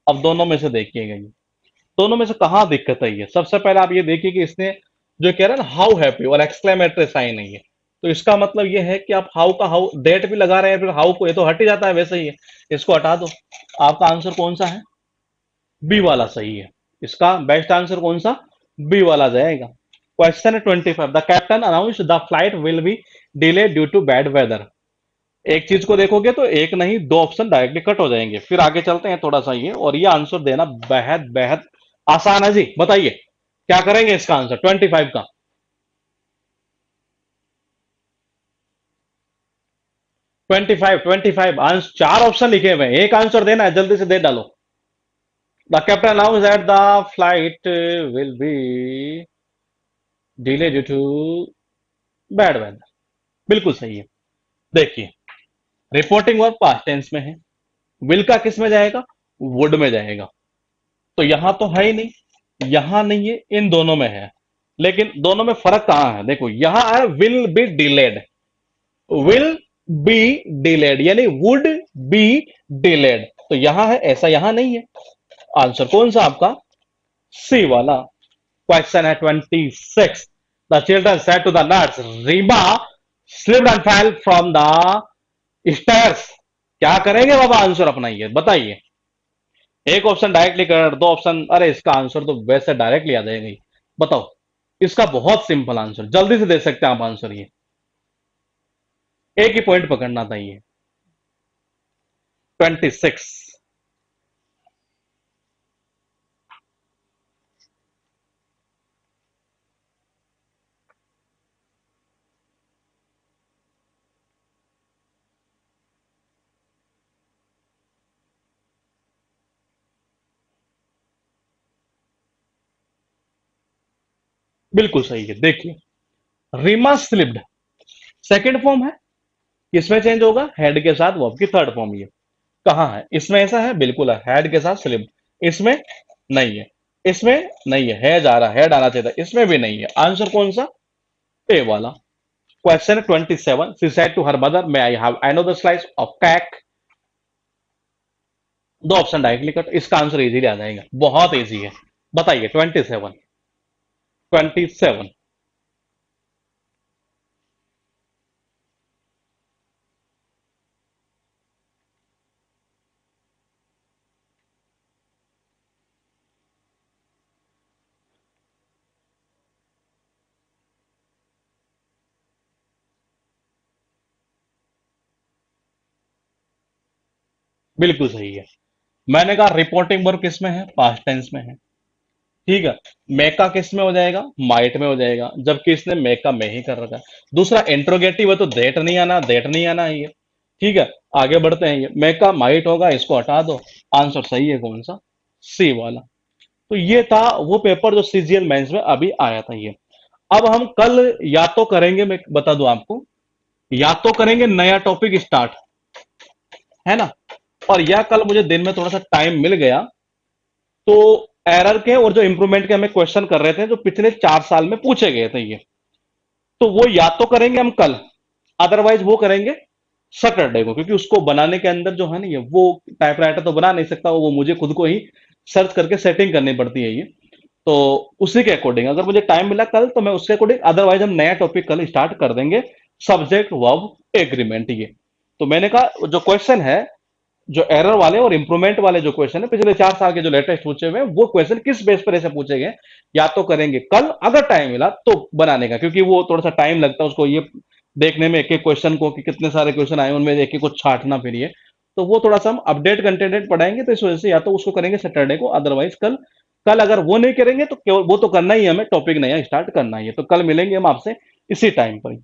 अब दोनों में से देखिएगा ये, दोनों में से कहां दिक्कत है ये। सबसे पहले आप ये देखिए कि इसने जो कह रहा है ना हाउ हैप्पी और एक्सक्लेमेटरी साइन है ये, तो इसका मतलब ये है कि आप हाउ का हाउ डेट भी लगा रहे हैं, फिर हाउ को, ये तो हट ही जाता है वैसे ही है। इसको हटा दो। आपका आंसर कौन सा है, बी वाला सही है। इसका बेस्ट आंसर कौन सा, बी वाला जाएगा। क्वेश्चन है 25, the captain announce the flight will be delay due to bad weather. एक चीज को देखोगे तो एक नहीं दो ऑप्शन डायरेक्टली कट हो जाएंगे। फिर आगे चलते हैं थोड़ा सा ये, और ये आंसर देना बेहद बेहद आसान है जी। बताइए क्या करेंगे इसका आंसर 25 का। 25 आंसर, चार ऑप्शन लिखे हुए हैं, एक आंसर देना है, जल्दी से दे डालो। The captain announce that the flight will be delay due to bad weather. बिल्कुल सही है। देखिए रिपोर्टिंग वर्ब पास्ट टेंस में है, विल का किस में जाएगा, वुड में जाएगा। तो यहां तो है ही नहीं, यहां नहीं है, इन दोनों में है। लेकिन दोनों में फर्क कहां है, देखो यहां है will be delayed, will be delayed यानी वुड बी डिलेड। तो यहां है, ऐसा यहां नहीं है। आंसर कौन सा आपका, सी वाला। क्वेश्चन है 26, the children said to the nurse Reema slipped and fell from the stairs. क्या करेंगे बाबा आंसर अपना ये बताइए। एक ऑप्शन डायरेक्टली कर, दो ऑप्शन, अरे इसका आंसर तो वैसे डायरेक्टली आ जाएगा ही। बताओ, इसका बहुत सिंपल आंसर, जल्दी से दे सकते हैं आप आंसर ये। एक ही पॉइंट पकड़ना था ये। 26। बिल्कुल सही है। देखिए रीमा स्लिप्ड सेकंड फॉर्म है, किसमें चेंज होगा, हेड के साथ वर्ब की थर्ड फॉर्म। ये कहां है, इसमें ऐसा है, बिल्कुल है, हेड के साथ स्लिप्ड। इसमें नहीं है, इसमें नहीं है जा रहा, हेड आना चाहिए था, इसमें भी नहीं है। आंसर कौन सा, ए वाला। Question 27, she said to her mother may I have another slice of cake. दो ऑप्शन डायरेक्टली कट, इसका आंसर इजीली आ जाएगा, बहुत इजी है। बताइए 27। 27। बिल्कुल सही है। मैंने कहा रिपोर्टिंग वर्ब किस में है, पास्ट टेंस में है। ठीक है, मेका किस में हो जाएगा, माइट में हो जाएगा, जबकि इसने मेका में ही कर रखा है। दूसरा इंट्रोगेटिव है तो देट नहीं आना, देट नहीं आना है ये। ठीक है, आगे बढ़ते हैं। ये मेका माइट होगा, इसको हटा दो। आंसर सही है कौन सा, सी वाला। तो ये था वो पेपर जो सीजीएल मेंस में अभी आया था ये। अब हम कल या तो करेंगे, मैं बता दूं आपको, या तो करेंगे नया टॉपिक स्टार्ट, है ना। और या कल मुझे दिन में थोड़ा सा टाइम मिल गया तो एरर के और जो इंप्रूवमेंट के हमें क्वेश्चन कर रहे थे जो पिछले 4 साल में पूछे गए थे ये, तो वो या तो करेंगे हम कल, अदरवाइज वो करेंगे सैटरडे को। क्योंकि उसको बनाने के अंदर जो है ना ये, वो टाइपराइटर तो बना नहीं सकता, वो मुझे खुद को ही सर्च करके सेटिंग करनी पड़ती है ये। तो उसी के अकॉर्डिंग अगर मुझे टाइम मिला कल तो मैं उसके अकॉर्डिंग, अदरवाइज हम नया टॉपिक कल स्टार्ट कर देंगे, सब्जेक्ट वर्ब एग्रीमेंट ये। तो मैंने कहा जो क्वेश्चन है, जो एरर वाले और इंप्रूवमेंट वाले जो क्वेश्चन है पिछले 4 साल के जो लेटेस्ट पूछे हुए हैं, वो क्वेश्चन किस बेस पर ऐसे पूछे गए, या तो करेंगे कल अगर टाइम मिला तो बनाने का। क्योंकि वो थोड़ा सा टाइम लगता है उसको ये देखने में, एक एक क्वेश्चन को कि कितने सारे क्वेश्चन आए उनमें एक एक को छाटना, फिर ये तो वो थोड़ा सा हम अपडेट कंटेंट पढ़ाएंगे, तो इस वजह से या तो उसको करेंगे सैटरडे को, अदरवाइज कल। कल अगर वो नहीं करेंगे तो केवल वो तो करना ही है, हमें टॉपिक नया स्टार्ट करना ही है, तो कल मिलेंगे हम आपसे इसी टाइम पर।